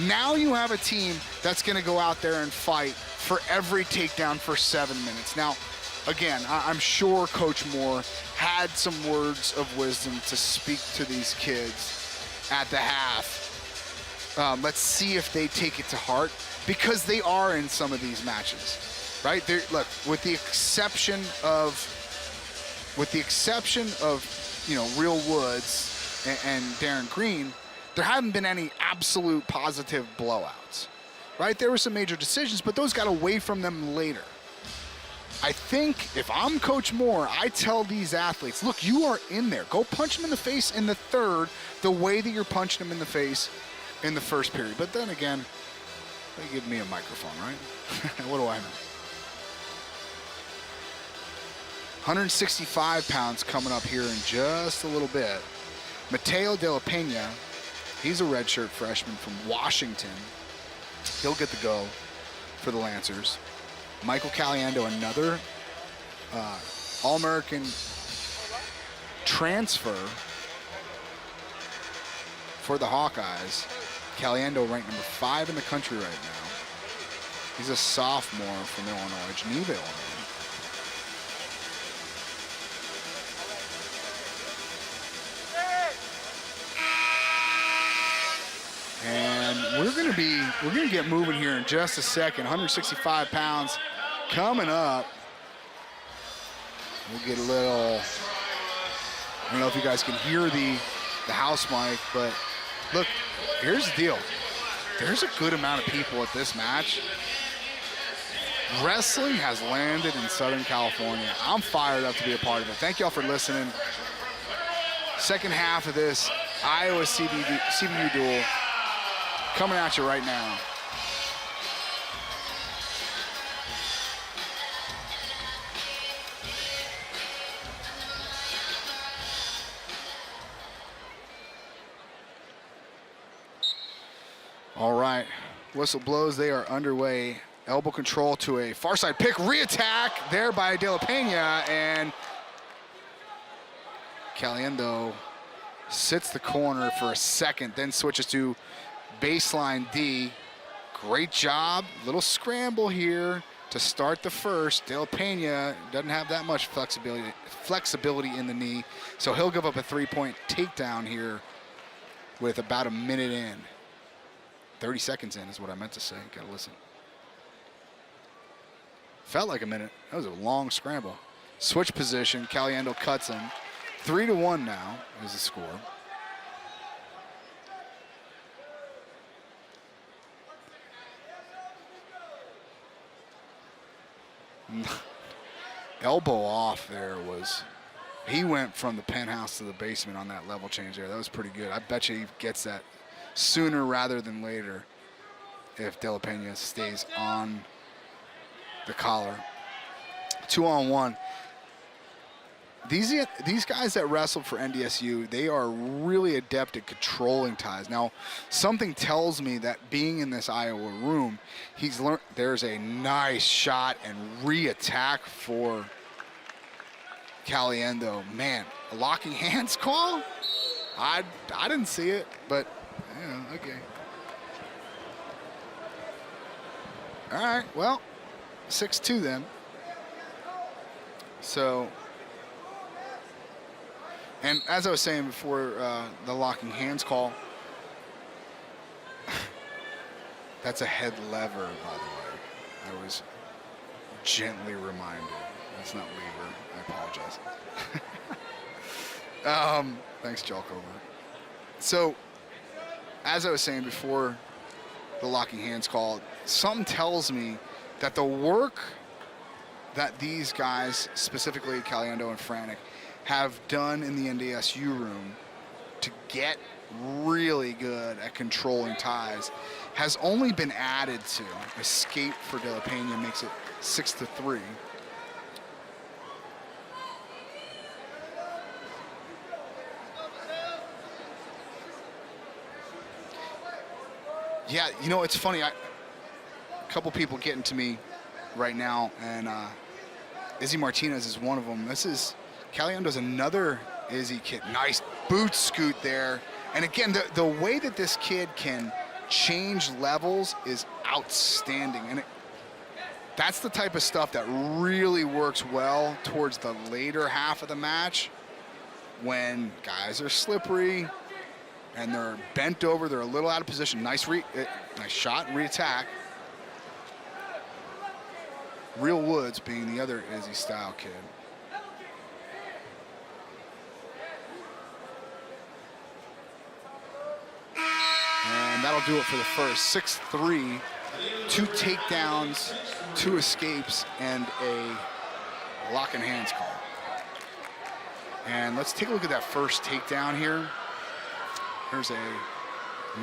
now you have a team that's going to go out there and fight for every takedown for 7 minutes. Now, again, I'm sure Coach Moore had some words of wisdom to speak to these kids at the half. Let's see if they take it to heart, because they are in some of these matches, right? Look, with the exception of Real Woods and Darren Green, there haven't been any absolute positive blowouts, right? There were some major decisions, but those got away from them later. I think if I'm Coach Moore, I tell these athletes, look, you are in there. Go punch them in the face in the third the way that you're punching them in the face in the first period. But then again, they give me a microphone, right? What do I know? 165 pounds coming up here in just a little bit. Mateo De La Pena, he's a redshirt freshman from Washington. He'll get the go for the Lancers. Michael Caliendo, another All-American transfer for the Hawkeyes. Caliendo ranked number 5 in the country right now. He's a sophomore from Illinois, Geneva, Illinois. And we're gonna get moving here in just a second. 165 pounds coming up. We'll get a little, I don't know if you guys can hear the house mic, but look, here's the deal. There's a good amount of people at this match. Wrestling has landed in Southern California. I'm fired up to be a part of it. Thank y'all for listening. Second half of this Iowa CBU duel coming at you right now. All right, whistle blows, they are underway. Elbow control to a far side pick, re-attack there by De La Pena, and Caliendo sits the corner for a second, then switches to baseline D. Great job, little scramble here to start the first. De La Pena doesn't have that much flexibility in the knee, so he'll give up a 3-point takedown here with about a minute in. 30 seconds in is what I meant to say. Gotta listen. Felt like a minute. That was a long scramble. Switch position, Caliendo cuts him. 3-1 now is the score. Elbow off there was, he went from the penthouse to the basement on that level change there. That was pretty good. I bet you he gets that sooner rather than later if De La Pena stays on the collar. 2-on-1. These guys that wrestled for NDSU, they are really adept at controlling ties. Now, something tells me that being in this Iowa room, he's learned. There's a nice shot and re-attack for Caliendo. Man, a locking hands call? I didn't see it, but yeah, okay. All right, well, 6-2 then. So, and as I was saying before, the locking hands call, that's a head lever, by the way. I was gently reminded. That's not lever. I apologize. Thanks, Jalkover. So, as I was saying before the locking hands call, something tells me that the work that these guys, specifically Caliendo and Franek, have done in the NDSU room to get really good at controlling ties has only been added to. Escape for De La Pena makes it 6-3. Yeah, you know, it's funny. A couple people getting to me right now, and Izzy Martinez is one of them. This is Caliendo's another Izzy kid. Nice boot scoot there. And again, the way that this kid can change levels is outstanding. And that's the type of stuff that really works well towards the later half of the match when guys are slippery and they're bent over, they're a little out of position. Nice shot and re-attack. Real Woods being the other Izzy style kid. And that'll do it for the first. 6-3, 2 takedowns, 2 escapes, and a lock and hands call. And let's take a look at that first takedown here. There's a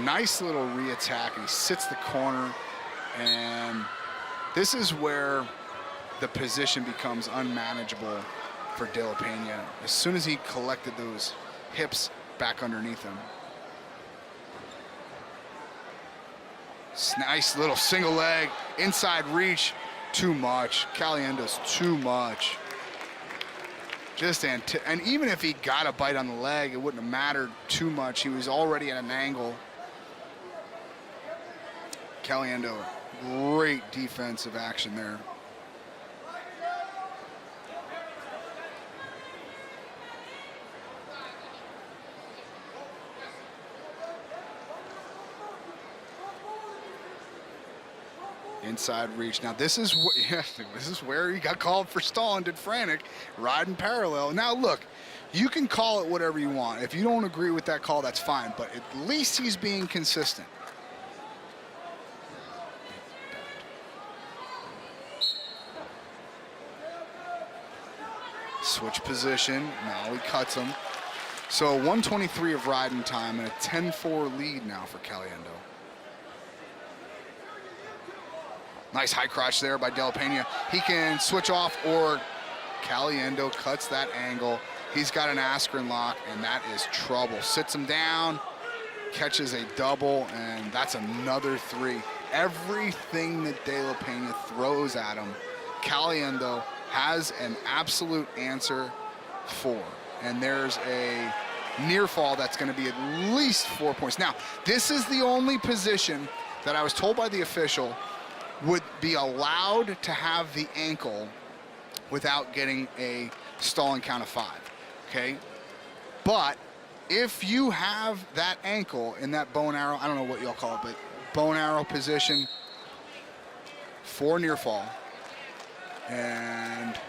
nice little re-attack, and he sits the corner, and this is where the position becomes unmanageable for De La Pena. As soon as he collected those hips back underneath him. Nice little single leg, inside reach, too much. Caliendo's too much. And even if he got a bite on the leg, it wouldn't have mattered too much. He was already at an angle. Caliendo, great defensive action there. Inside reach. Now this is where he got called for stalling, did Franek, riding parallel. Now look, you can call it whatever you want. If you don't agree with that call, that's fine, but at least he's being consistent. Switch position, now he cuts him. So 123 of riding time and a 10-4 lead now for Caliendo. Nice high crotch there by De La Pena. He can switch off, or Caliendo cuts that angle. He's got an aspirin lock, and that is trouble. Sits him down, catches a double, and that's another 3. Everything that De La Pena throws at him, Caliendo has an absolute answer for. And there's a near fall that's going to be at least 4 points. Now, this is the only position that I was told by the official would be allowed to have the ankle without getting a stalling count of 5, okay? But if you have that ankle in that bow and arrow, I don't know what y'all call it, but bow and arrow position for near fall, and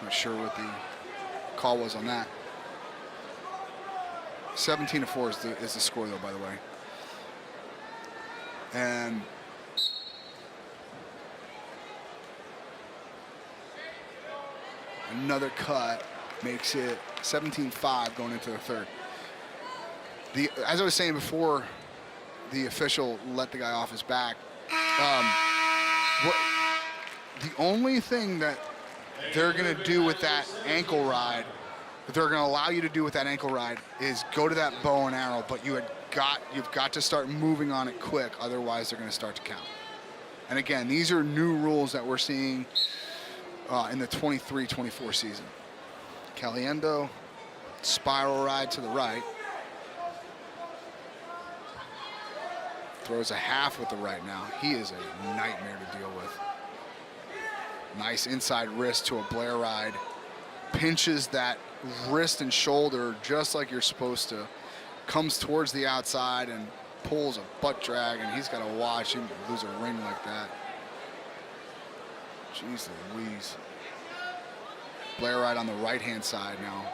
Not sure what the call was on that. 17-4 is the score, though, by the way. And another cut makes it 17-5 going into the third. As I was saying before, the official let the guy off his back. The only thing that they're going to do with that ankle ride, that they're going to allow you to do with that ankle ride, is go to that bow and arrow, but you've got to start moving on it quick, otherwise they're going to start to count. And again, these are new rules that we're seeing in the 23-24 season. Caliendo, spiral ride to the right. Throws a half with the right now. He is a nightmare to deal with. Nice inside wrist to a Blair ride. Pinches that wrist and shoulder just like you're supposed to. Comes towards the outside and pulls a butt drag, and he's got to watch him lose a ring like that. Jeez Louise. Blair ride on the right-hand side now.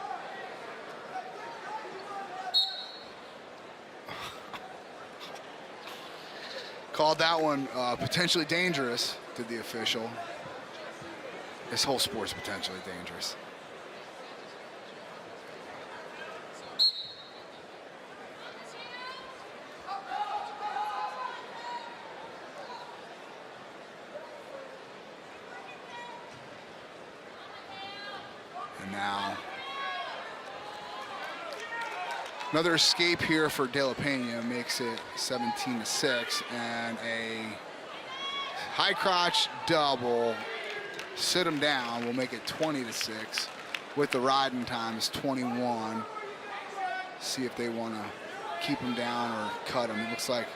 Called that one potentially dangerous, did the official. This whole sport's potentially dangerous. And now another escape here for De La Pena makes it 17-6, and a high crotch double, sit him down, will make it 20-6 with the riding time is 21. See if they want to keep him down or cut him. It looks like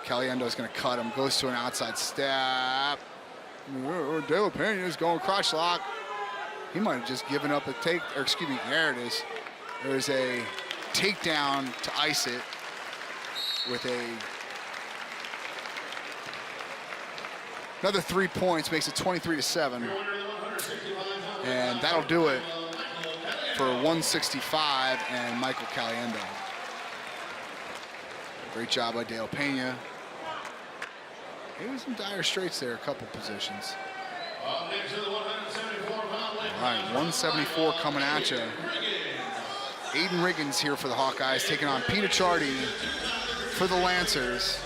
Caliendo's going to cut him, goes to an outside step. De La Pena is going crotch lock. He might have just given up a take, or excuse me, there it is. There's a takedown to ice it with another 3 points, makes it 23-7. And that'll do it for 165 and Michael Caliendo. Great job by De La Pena. He was in dire straits there, a couple positions. All right, 174 coming at you. Aiden Riggins here for the Hawkeyes, taking on Peter Chardy for the Lancers.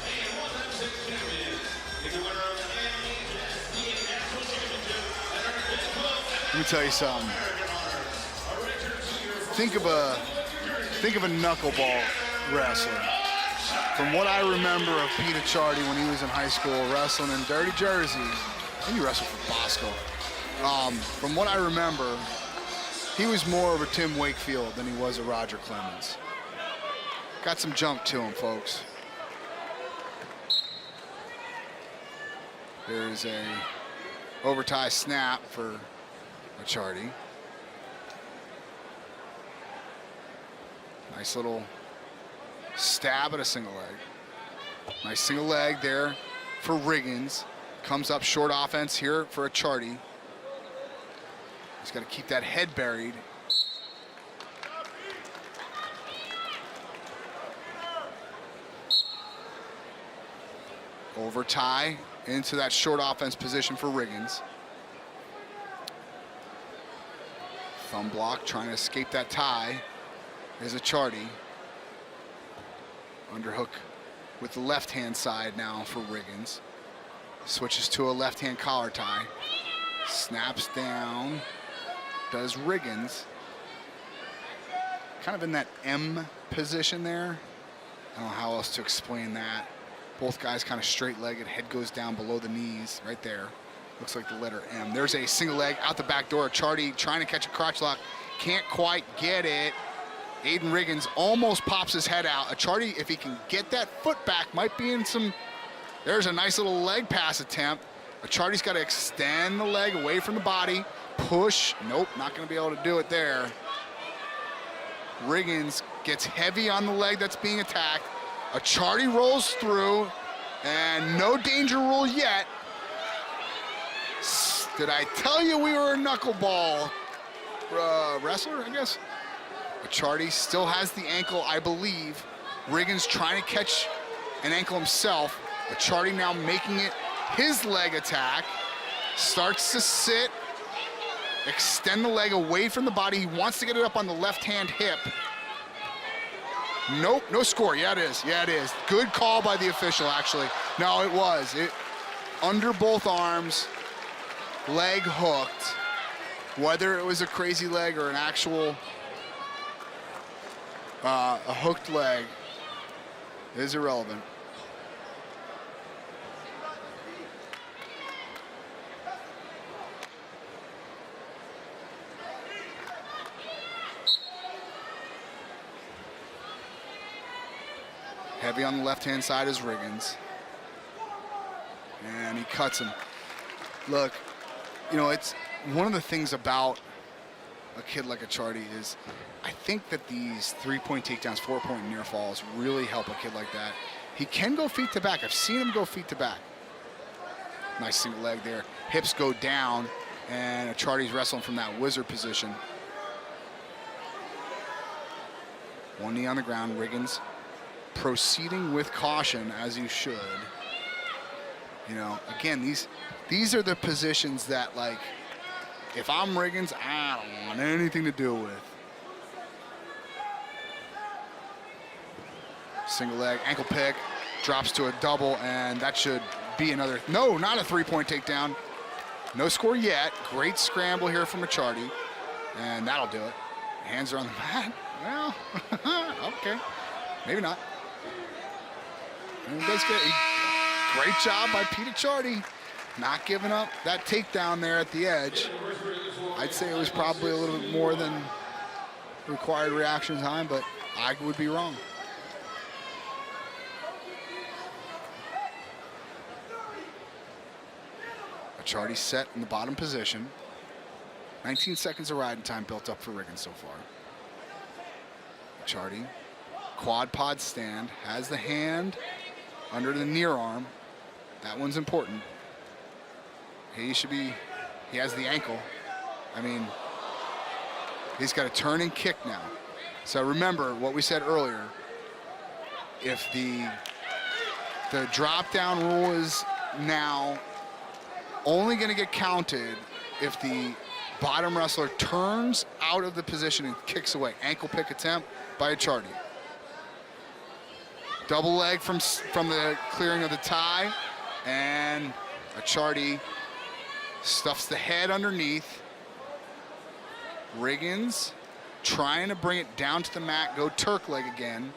Let me tell you something. Think of a knuckleball wrestler. From what I remember of Peter Chardy when he was in high school wrestling in Dirty Jersey, and he wrestled for Bosco. From what I remember, he was more of a Tim Wakefield than he was a Roger Clemens. Got some jump to him, folks. There's a overtie snap for Chardy. Nice little stab at a single leg. Nice single leg there for Riggins. Comes up short offense here for a Chardy. He's got to keep that head buried. Over tie into that short offense position for Riggins. Thumb block, trying to escape that tie, is a Chardy. Underhook with the left-hand side now for Riggins. Switches to a left-hand collar tie. Snaps down. Does Riggins. Kind of in that M position there. I don't know how else to explain that. Both guys kind of straight-legged. Head goes down below the knees right there. Looks like the letter M. There's a single leg out the back door. Chardy trying to catch a crotch lock. Can't quite get it. Aiden Riggins almost pops his head out. A Chardy, if he can get that foot back, might be in some... There's a nice little leg pass attempt. A Chardy's got to extend the leg away from the body. Push. Nope, not going to be able to do it there. Riggins gets heavy on the leg that's being attacked. A Chardy rolls through, and no danger rule yet. Did I tell you we were a knuckleball? wrestler, I guess. Achardi still has the ankle, I believe. Riggins trying to catch an ankle himself. Achardi now making it his leg attack. Starts to sit, extend the leg away from the body. He wants to get it up on the left-hand hip. Nope, no score. Yeah, it is. Yeah, it is. Good call by the official, actually. No, it was. Under both arms, leg hooked. Whether it was a crazy leg or an actual a hooked leg is irrelevant. Heavy on the left-hand side is Riggins. And he cuts him. Look, you know, it's one of the things about a kid like Achardi is I think that these three-point takedowns, four-point near falls really help a kid like that. He can go feet to back. I've seen him go feet to back. Nice single leg there. Hips go down, and Achardi's wrestling from that wizard position. One knee on the ground, Riggins proceeding with caution, as you should. You know, again, these are the positions that, like, if I'm Riggins, I don't want anything to do with. Single leg, ankle pick, drops to a double, and that should be another, no, not a three-point takedown. No score yet. Great scramble here from Achardi, and that'll do it. Hands are on the mat. Well, okay, maybe not. And he does get a great job by Pete Achardi, not giving up that takedown there at the edge. I'd say it was probably a little bit more than required reaction time, but I would be wrong. Achardi set in the bottom position. 19 seconds of riding time built up for Riggins so far. Achardi, quad pod stand, has the hand under the near arm. That one's important. He has the ankle. I mean, he's got to turn and kick now. So remember what we said earlier. If the drop down rule is now only going to get counted if the bottom wrestler turns out of the position and kicks away. Ankle pick attempt by Achardi. Double leg from the clearing of the tie, and Achardi stuffs the head underneath. Riggins trying to bring it down to the mat, go Turk leg again.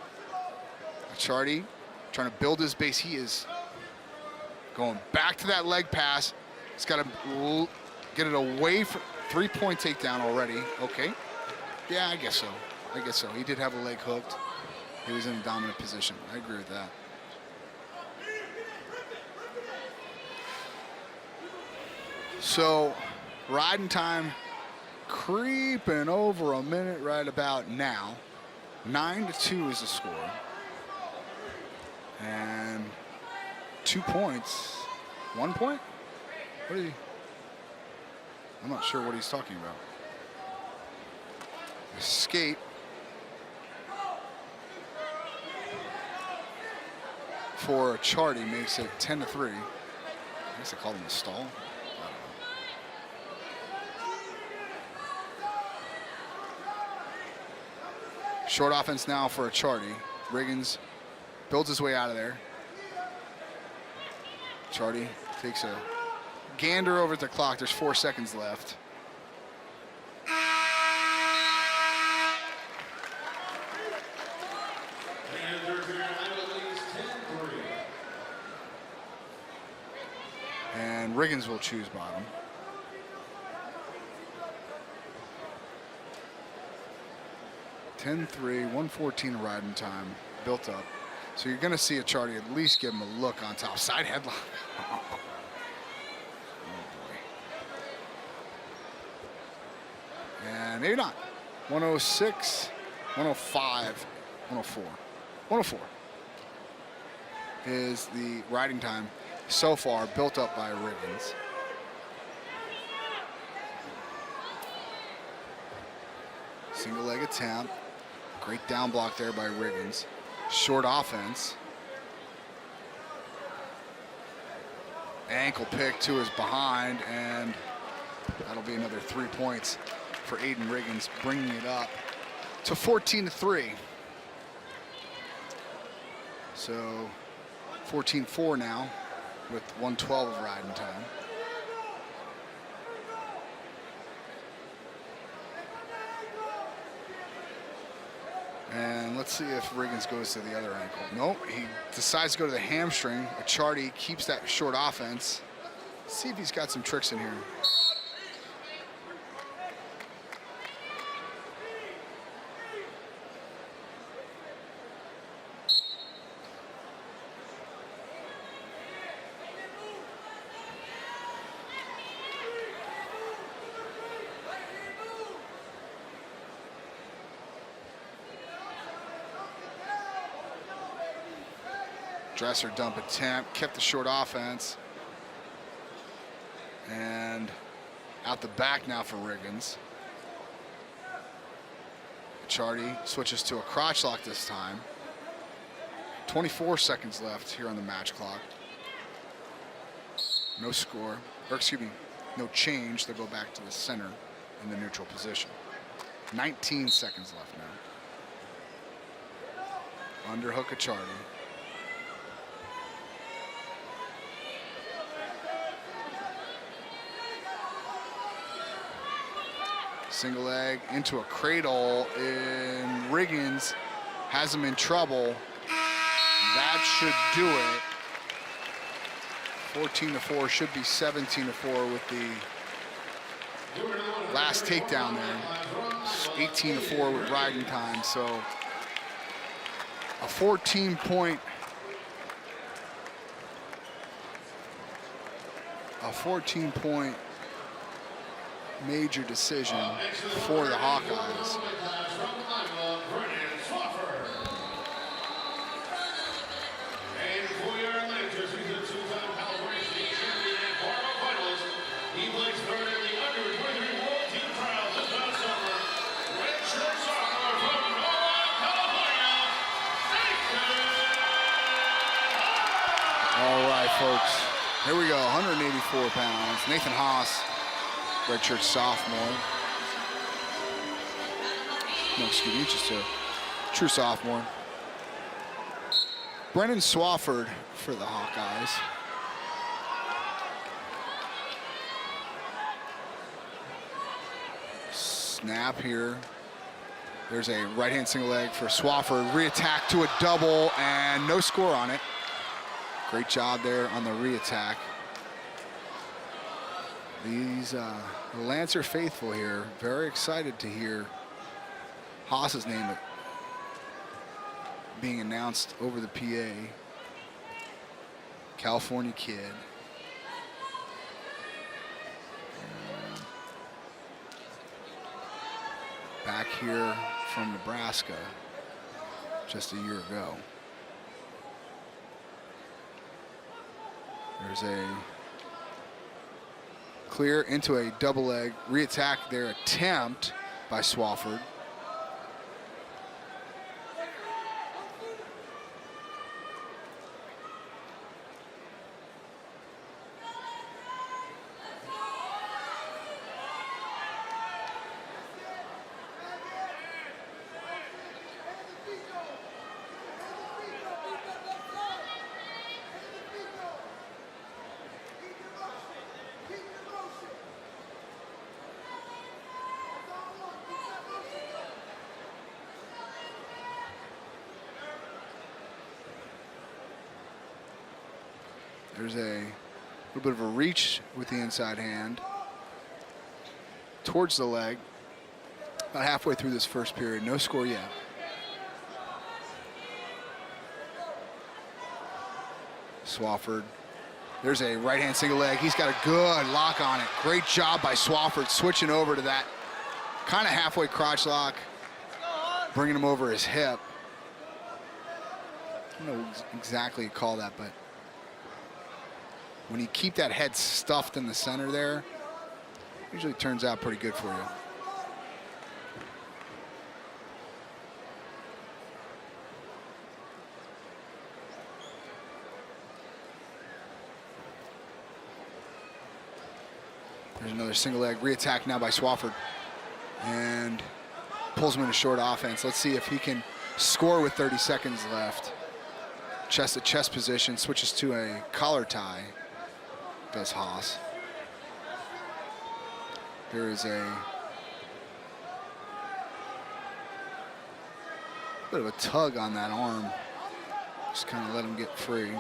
Achardi trying to build his base. He is going back to that leg pass. He's got to get it away from three-point takedown already. Okay. Yeah, I guess so. I guess so. He did have a leg hooked. He was in a dominant position. I agree with that. So, riding time creeping over a minute right about now. 9-2 is the score. And 2 points. 1 point? What is he? I'm not sure what he's talking about. Escape. For Achardi makes it 10-3. I guess I called him a stall. Short offense now for Achardi. Riggins builds his way out of there. Achardi takes a gander over at the clock. There's 4 seconds left. And Riggins will choose bottom. (10-3), 114 riding time built up. So you're going to see Achardi at least give him a look on top. Side headlock. Oh boy. And maybe not. 106, 105, 104. 104 is the riding time so far built up by Riggins. Single leg attempt. Great down block there by Riggins. Short offense. Ankle pick to his behind, and that'll be another 3 points for Aiden Riggins, bringing it up to 14-3. So 14-4 now with 1:12 of riding time. And let's see if Riggins goes to the other ankle. Nope, he decides to go to the hamstring. Achardi keeps that short offense. Let's see if he's got some tricks in here. Dresser dump attempt, kept the short offense. And out the back now for Riggins. Achardi switches to a crotch lock this time. 24 seconds left here on the match clock. No score, or excuse me, no change. They'll go back to the center in the neutral position. 19 seconds left now. Underhook Achardi. Single leg into a cradle, and Riggins has him in trouble. That should do it. 14-4, should be 17-4 with the last takedown there. 18-4 with riding time, so a 14-point major decision for the Hawkeyes. All right, folks, here we go, 184 pounds. Nathan Haas, redshirt sophomore. No, excuse me, just a true sophomore. Brennan Swafford for the Hawkeyes. Snap here. There's a right-hand single leg for Swafford. Re-attack to a double, and no score on it. Great job there on the re-attack. These Lancer faithful here, very excited to hear Haas's name being announced over the PA. California kid. And back here from Nebraska just a year ago. There's a clear into a double leg, re-attack their attempt by Swafford. There's a little bit of a reach with the inside hand towards the leg. About halfway through this first period, no score yet. Swafford. There's a right-hand single leg. He's got a good lock on it. Great job by Swafford switching over to that kind of halfway crotch lock, bringing him over his hip. I don't know exactly what you call that, but when you keep that head stuffed in the center there, usually turns out pretty good for you. There's another single leg re-attack now by Swafford. And pulls him into short offense. Let's see if he can score with 30 seconds left. Chest-to-chest position, switches to a collar tie, does Haas. There is a bit of a tug on that arm. Just kind of let him get free.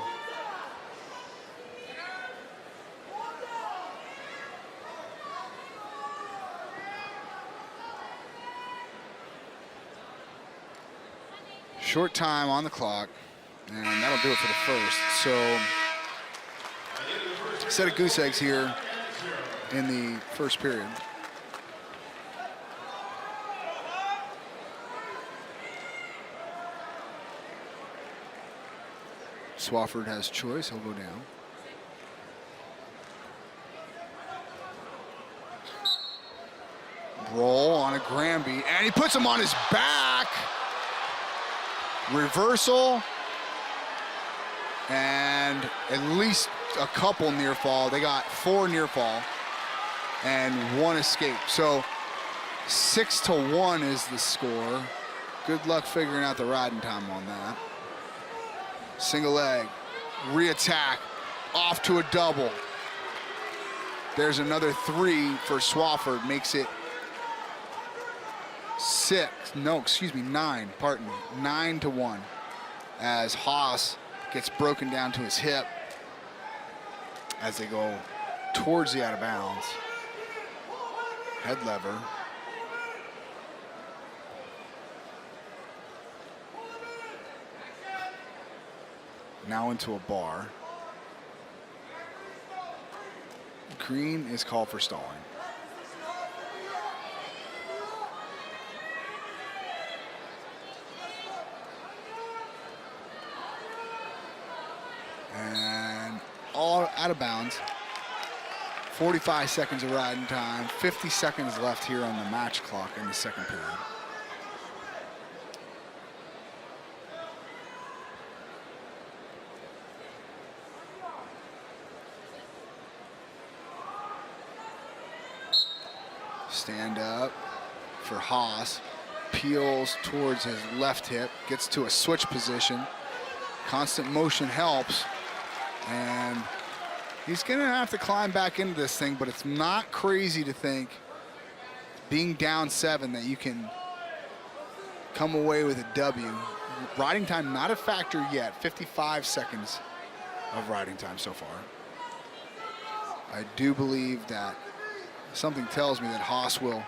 Short time on the clock, and that'll do it for the first. So, set of goose eggs here in the first period. Swafford has choice, he'll go down. Roll on a Granby, and he puts him on his back. Reversal, and at least a couple near fall. They got 4 near fall and 1 escape. So 6-1 is the score. Good luck figuring out the riding time on that. Single leg, re-attack, off to a double. There's another 3 for Swafford, makes it 9, pardon me, 9-1, as Haas gets broken down to his hip as they go towards the out of bounds. Head lever. Now into a bar. Green is called for stalling. And all out of bounds. 45 seconds of riding time. 50 seconds left here on the match clock in the second period. Stand up for Haas. Peels towards his left hip. Gets to a switch position. Constant motion helps. And he's going to have to climb back into this thing, but it's not crazy to think, being down 7, that you can come away with a W. Riding time not a factor yet. 55 seconds of riding time so far. I do believe that something tells me that Haas will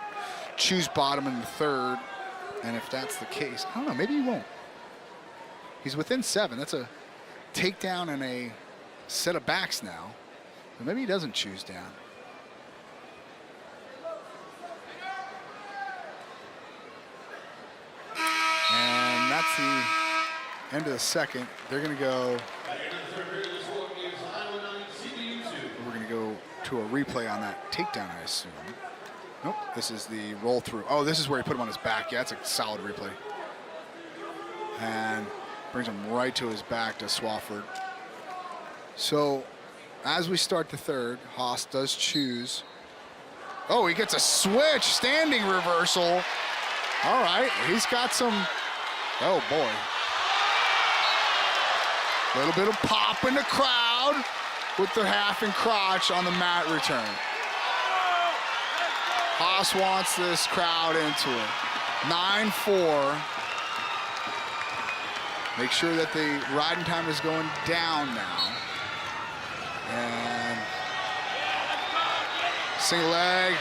choose bottom in the third, and if that's the case, I don't know, maybe he won't. He's within 7. That's a takedown and a set of backs now. But maybe he doesn't choose down. And that's the end of the second. They're going to go. We're going to go to a replay on that takedown, I assume. Nope, this is the roll through. Oh, this is where he put him on his back. Yeah, that's a solid replay. And brings him right to his back to Swafford. So, as we start the third, Haas does choose. Oh, he gets a switch, standing reversal. All right, he's got some, oh boy. A little bit of pop in the crowd with the half and crotch on the mat return. Haas wants this crowd into it. 9-4. Make sure that the riding time is going down now. And single leg.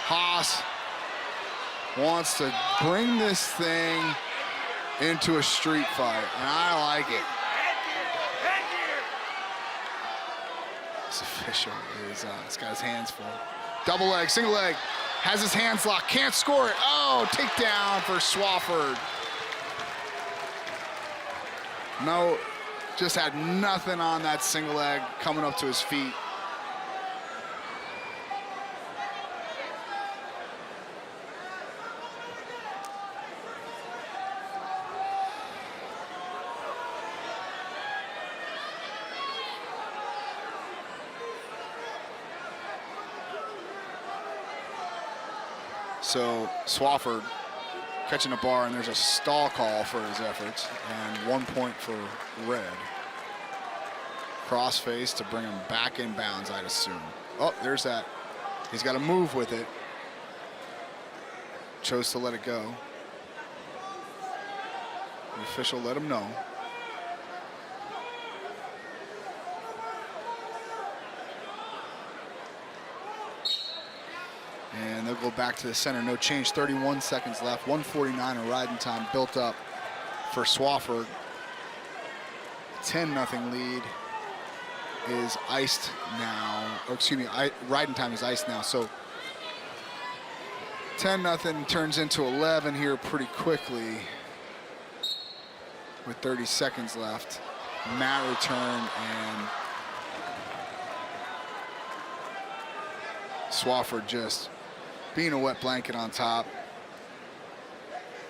Haas wants to bring this thing into a street fight, and I like it. This official is he's got his hands full. Double leg, single leg, has his hands locked, can't score it. Oh, takedown for Swafford. No, just had nothing on that single leg coming up to his feet. So Swafford catching a bar, and there's a stall call for his efforts, and 1 point for red. Crossface to bring him back in bounds, I'd assume. Oh, there's that. He's got to move with it. Chose to let it go. The official let him know. And they'll go back to the center. No change, 31 seconds left. 1:49 of riding time built up for Swafford. 10-0 lead is iced now. Or excuse me, riding time is iced now. So 10-0 turns into 11 here pretty quickly with 30 seconds left. Mat return, and Swafford just being a wet blanket on top.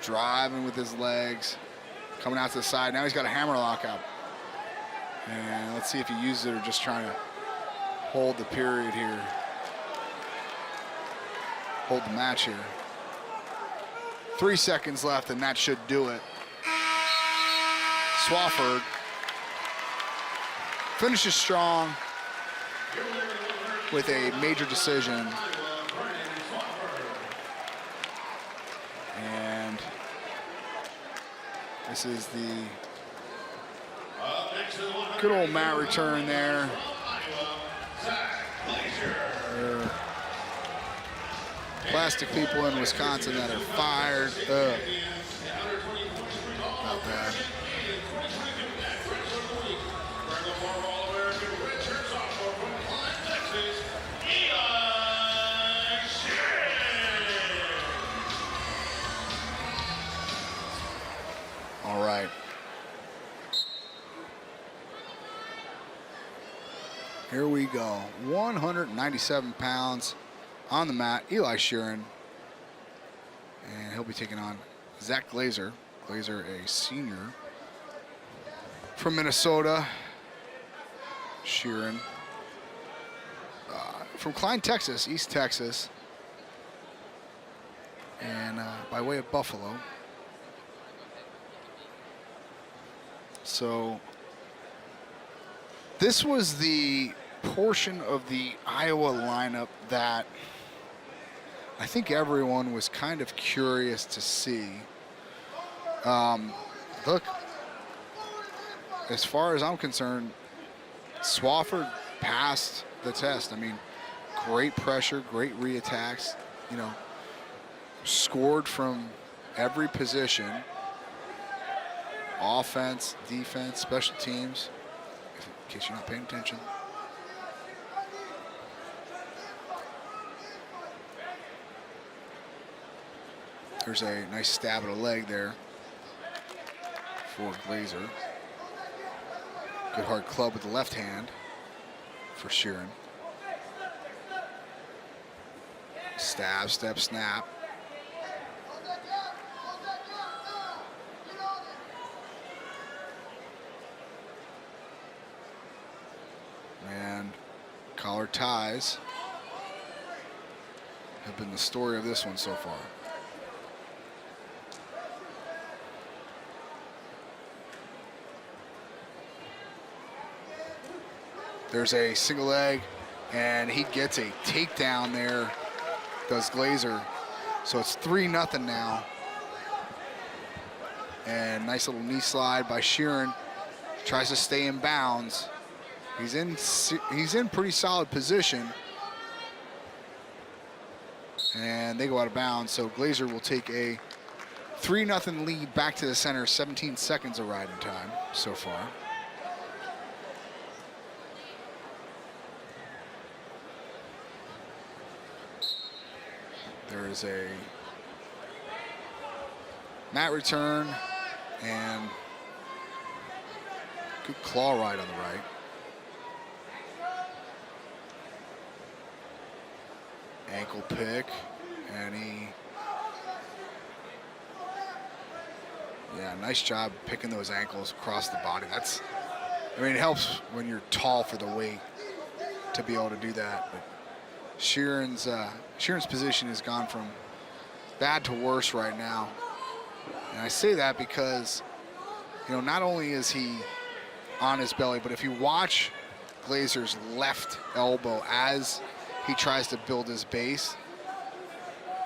Driving with his legs. Coming out to the side. Now he's got a hammer lockout. And let's see if he uses it or just trying to hold the period here. Hold the match here. 3 seconds left, and that should do it. Swafford finishes strong with a major decision. And this is the good old mat return there. Plastic people in Wisconsin that are fired up. Not bad. All right. Here we go. 197 pounds on the mat, Eli Sheeran. And he'll be taking on Zach Glazer. Glazer, a senior from Minnesota. Sheeran from Klein, Texas, East Texas. And by way of Buffalo. So this was the portion of the Iowa lineup that I think everyone was kind of curious to see. Look, as far as I'm concerned, Swafford passed the test. I mean, great pressure, great re-attacks, you know, scored from every position. Offense, defense, special teams, in case you're not paying attention. There's a nice stab at a leg there for Glazer. Good hard club with the left hand for Sheeran. Stab, step, snap. And collar ties have been the story of this one so far. There's a single leg, and he gets a takedown there, does Glazer. So it's 3-0 now. And nice little knee slide by Sheeran. Tries to stay in bounds. He's in pretty solid position. And they go out of bounds, so Glazer will take a 3-0 lead back to the center. 17 seconds of riding time so far. There is a mat return and good claw ride on the right. Ankle pick, and nice job picking those ankles across the body. I mean, it helps when you're tall for the weight to be able to do that. But Sheeran's position has gone from bad to worse right now. And I say that because, you know, not only is he on his belly, but if you watch Glazer's left elbow as he tries to build his base,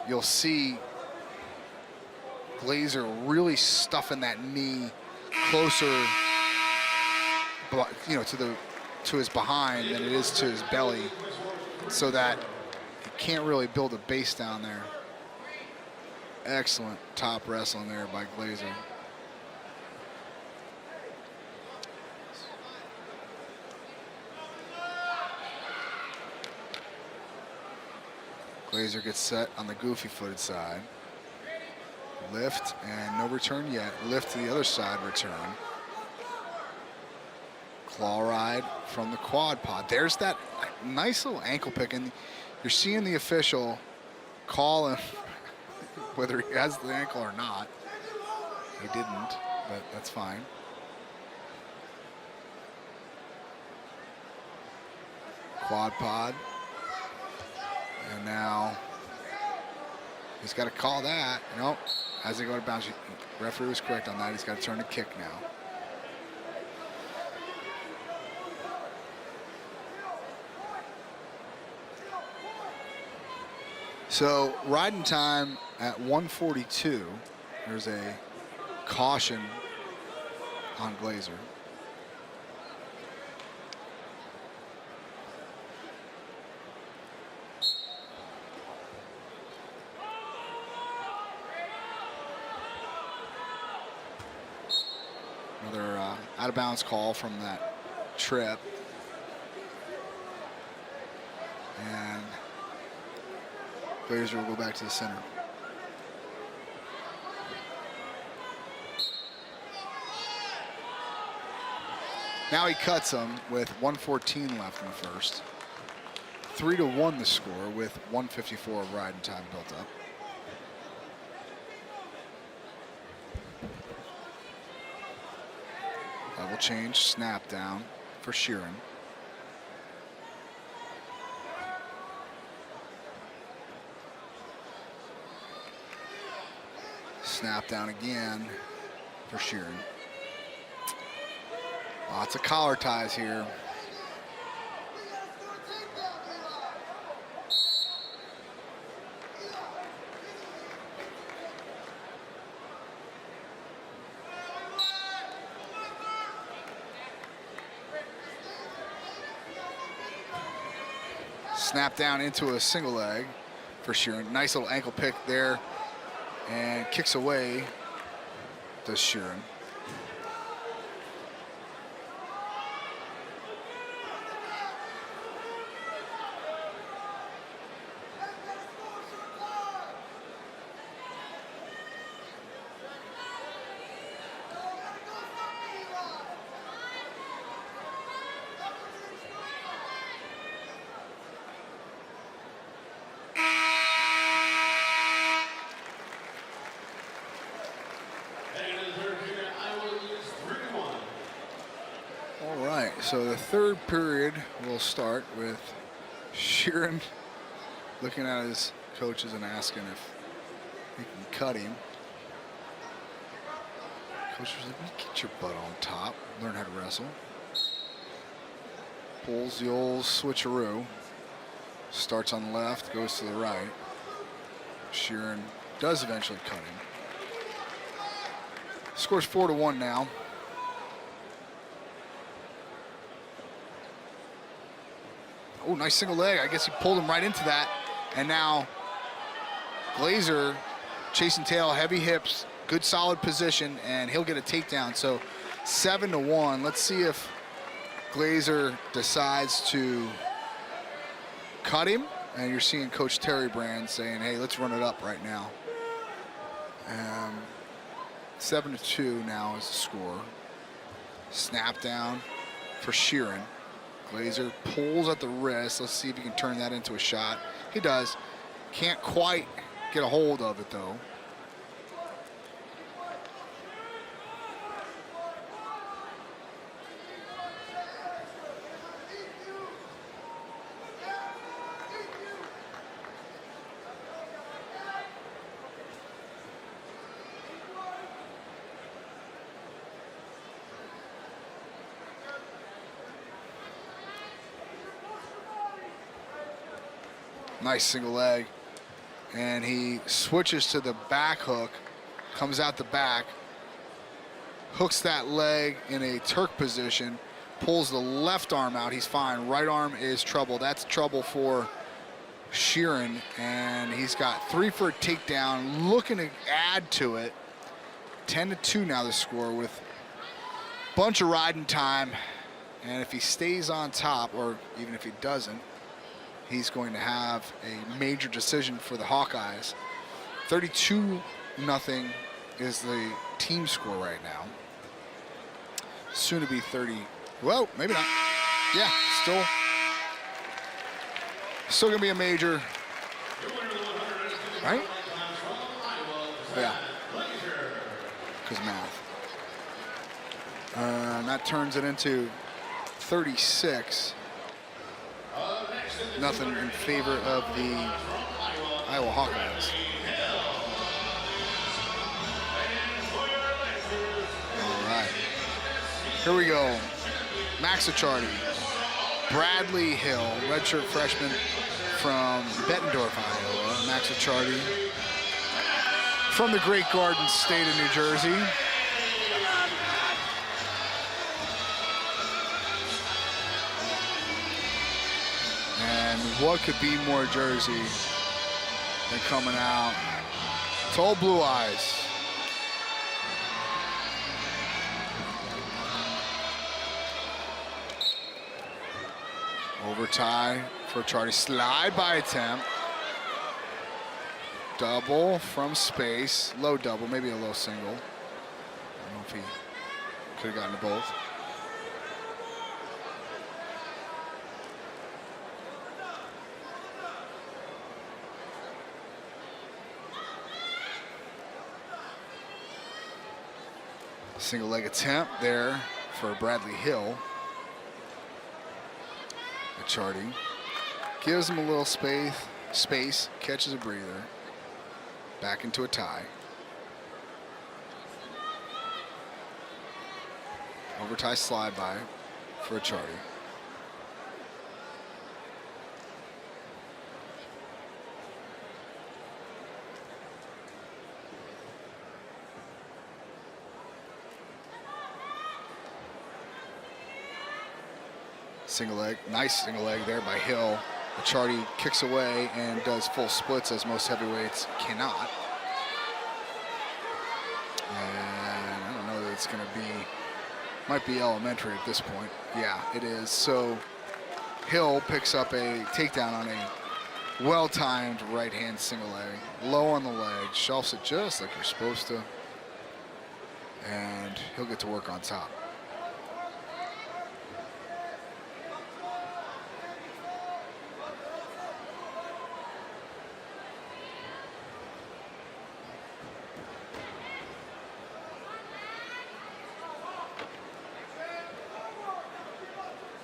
you'll see Glazer really stuffing that knee closer, you know, to his behind than it is to his belly, so that he can't really build a base down there. Excellent top wrestling there by Glazer. Glazer gets set on the goofy-footed side. Lift and no return yet. Lift to the other side, return. Claw ride from the quad pod. There's that nice little ankle pick, and you're seeing the official call him whether he has the ankle or not. He didn't, but that's fine. Quad pod. And now he's got to call that. Nope. As they go to bounce, referee was correct on that. He's got to turn the kick now. So riding time at 1:42. There's a caution on Glazer. Another out of bounds call from that trip. And Glazer will go back to the center. Now he cuts him with 1:14 left in the first. 3-1 the score with 1:54 of riding time built up. Level change, snap down for Sheeran. Snap down again for Sheeran. Lots of collar ties here. Snap down into a single leg for Sheeran. Nice little ankle pick there, and kicks away does Sheeran. So the third period will start with Sheeran looking at his coaches and asking if he can cut him. Coach was like, get your butt on top, learn how to wrestle. Pulls the old switcheroo. Starts on the left, goes to the right. Sheeran does eventually cut him. Scores 4-1 now. Oh, nice single leg. I guess he pulled him right into that. And now Glazer chasing tail, heavy hips, good solid position, and he'll get a takedown. So 7-1. Let's see if Glazer decides to cut him. And you're seeing Coach Terry Brand saying, hey, let's run it up right now. 7-2 now is the score. Snap down for Sheeran. Glazer pulls at the wrist. Let's see if he can turn that into a shot. He does. Can't quite get a hold of it, though. Nice single leg. And he switches to the back hook, comes out the back, hooks that leg in a Turk position, pulls the left arm out. He's fine. Right arm is trouble. That's trouble for Sheeran, and he's got 3 for a takedown, looking to add to it. 10-2 now the score with a bunch of riding time. And if he stays on top, or even if he doesn't, he's going to have a major decision for the Hawkeyes. 32-0 is the team score right now. Soon to be 30. Well, maybe not. Yeah, still gonna be a major, right? Yeah, because math. And that turns it into 36. Nothing in favor of the Iowa Hawkeyes. All right, here we go. Max Achardi, Bradley Hill, redshirt freshman from Bettendorf, Iowa. Max Achardi from the great Garden State of New Jersey. And what could be more Jersey than coming out? It's all blue eyes. Over tie for Achardi. Slide by attempt. Double from space. Low double, maybe a low single. I don't know if he could have gotten to both. Single leg attempt there for Bradley Hill. Achardi gives him a little space, catches a breather, back into a tie. Over tie slide by for Achardi. Single leg, nice single leg there by Hill. Achardi kicks away and does full splits as most heavyweights cannot. And I don't know that it's gonna be, might be elementary at this point. Yeah, it is. So Hill picks up a takedown on a well-timed right-hand single leg. Low on the leg, shelves it just like you're supposed to. And he'll get to work on top.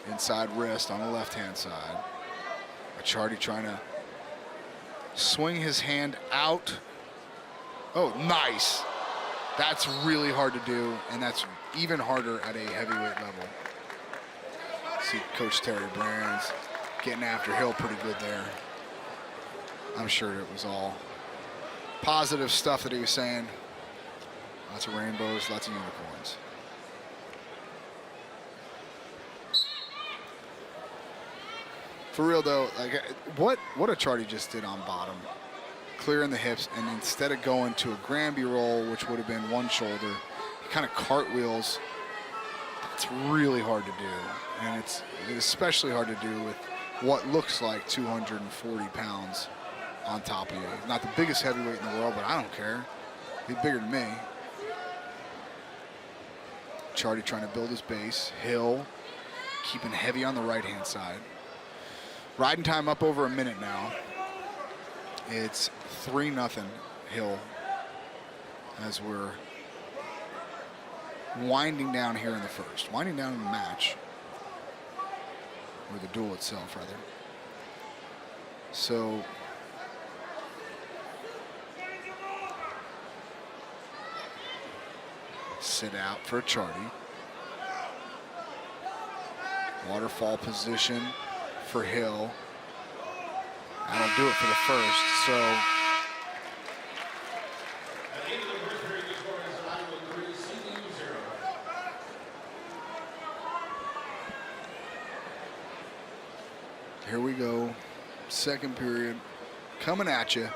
Inside wrist on the left-hand side. Achardi trying to swing his hand out. Oh, nice. That's really hard to do, and that's even harder at a heavyweight level. See Coach Terry Brands getting after Hill pretty good there. I'm sure it was all positive stuff that he was saying. Lots of rainbows, lots of unicorns. For real though, like what Achardi just did on bottom, clearing the hips, and instead of going to a Granby roll, which would have been one shoulder, he kind of cartwheels. It's really hard to do, and it's especially hard to do with what looks like 240 pounds on top of you. Not the biggest heavyweight in the world, but I don't care. He's bigger than me. Achardi trying to build his base. Hill keeping heavy on the right-hand side. Riding time up over a minute now. It's 3-0 Hill as we're winding down here in the first. Winding down in the match, or the duel itself, rather. So sit out for Achardi. Waterfall position for Hill. That'll do it for the first. So At the end of the first period, the score is Iowa 3, CBU 0. here we go. Second period coming at you.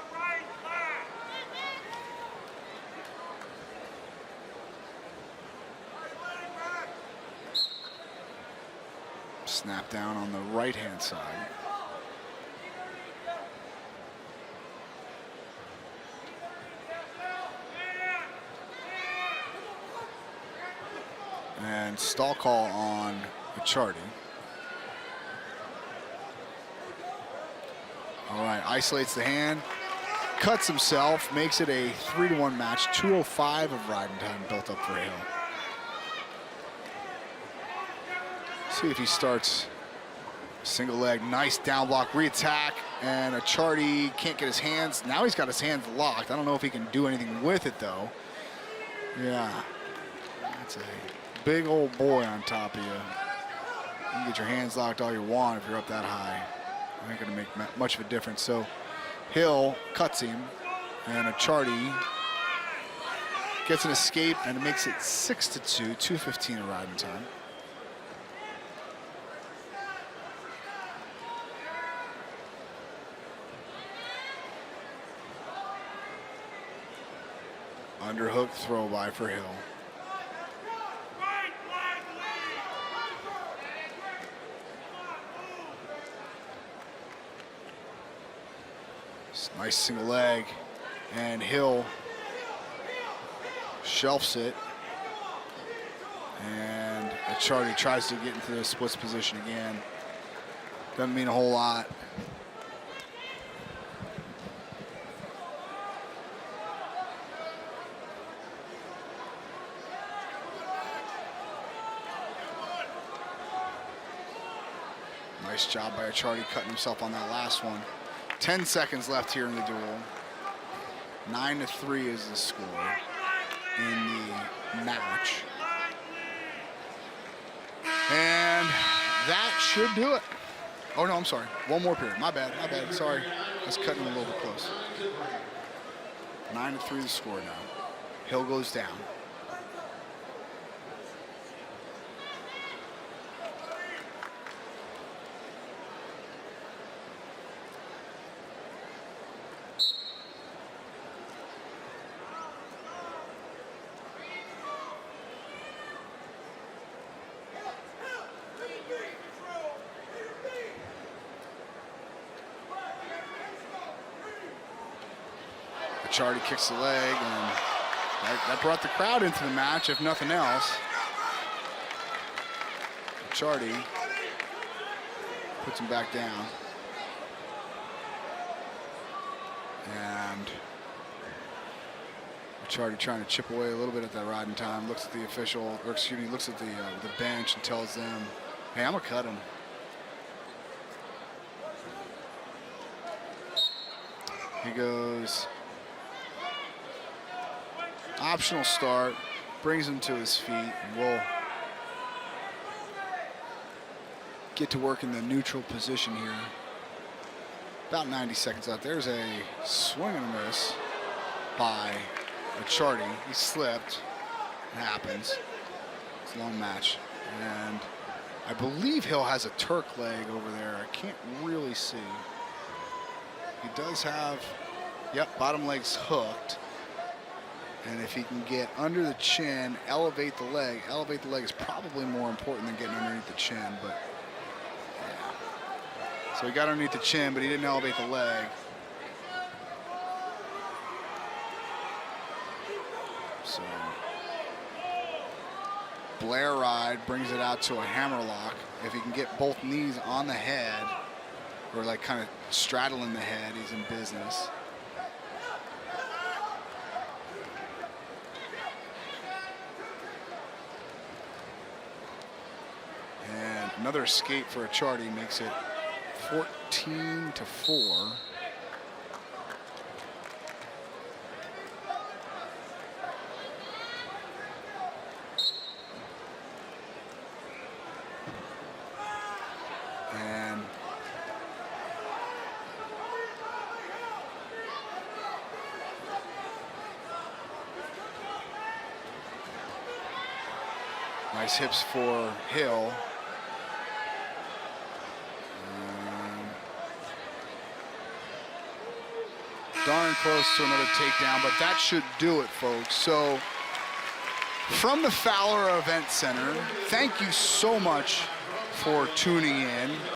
Snap down on the right-hand side. And stall call on Achardi. All right, isolates the hand, cuts himself, makes it a 3-1 match. 2:05 of riding time built up for Hill. See if he starts single leg, nice down block, re-attack, and Achardi can't get his hands. Now he's got his hands locked. I don't know if he can do anything with it though. Yeah, that's a big old boy on top of you. You can get your hands locked all you want if you're up that high. Ain't gonna make much of a difference. So Hill cuts him, and Achardi gets an escape, and it makes it 6-2, 2:15 of riding time. Underhook throw by for Hill. Nice single leg, and Hill shelves it, and Achardi tries to get into the splits position again. Doesn't mean a whole lot. Nice job by Achardi cutting himself on that last one. 10 seconds left here in the duel. 9-3 is the score in the match. And that should do it. Oh no, I'm sorry. One more period. My bad, sorry. I was cutting a little bit close. 9-3 the score now. Hill goes down. Achardi kicks the leg, and that brought the crowd into the match, if nothing else. Achardi puts him back down. And Achardi trying to chip away a little bit at that riding time, looks at the official, or excuse me, looks at the bench and tells them, hey, I'm gonna cut him. He goes optional start, brings him to his feet, and we'll get to work in the neutral position here. About 90 seconds left. There's a swing and a miss by Achardi. He slipped. It happens. It's a long match. And I believe Hill has a Turk leg over there. I can't really see. He does have, yep, bottom leg's hooked. And if he can get under the chin, elevate the leg is probably more important than getting underneath the chin, but yeah. So he got underneath the chin, but he didn't elevate the leg. So Blair ride brings it out to a hammerlock. If he can get both knees on the head, or like kind of straddling the head, he's in business. And another escape for Achardi makes it 14-4. Nice hips for Hill. Darn close to another takedown, but that should do it, folks. So from the Fowler Event Center, thank you so much for tuning in.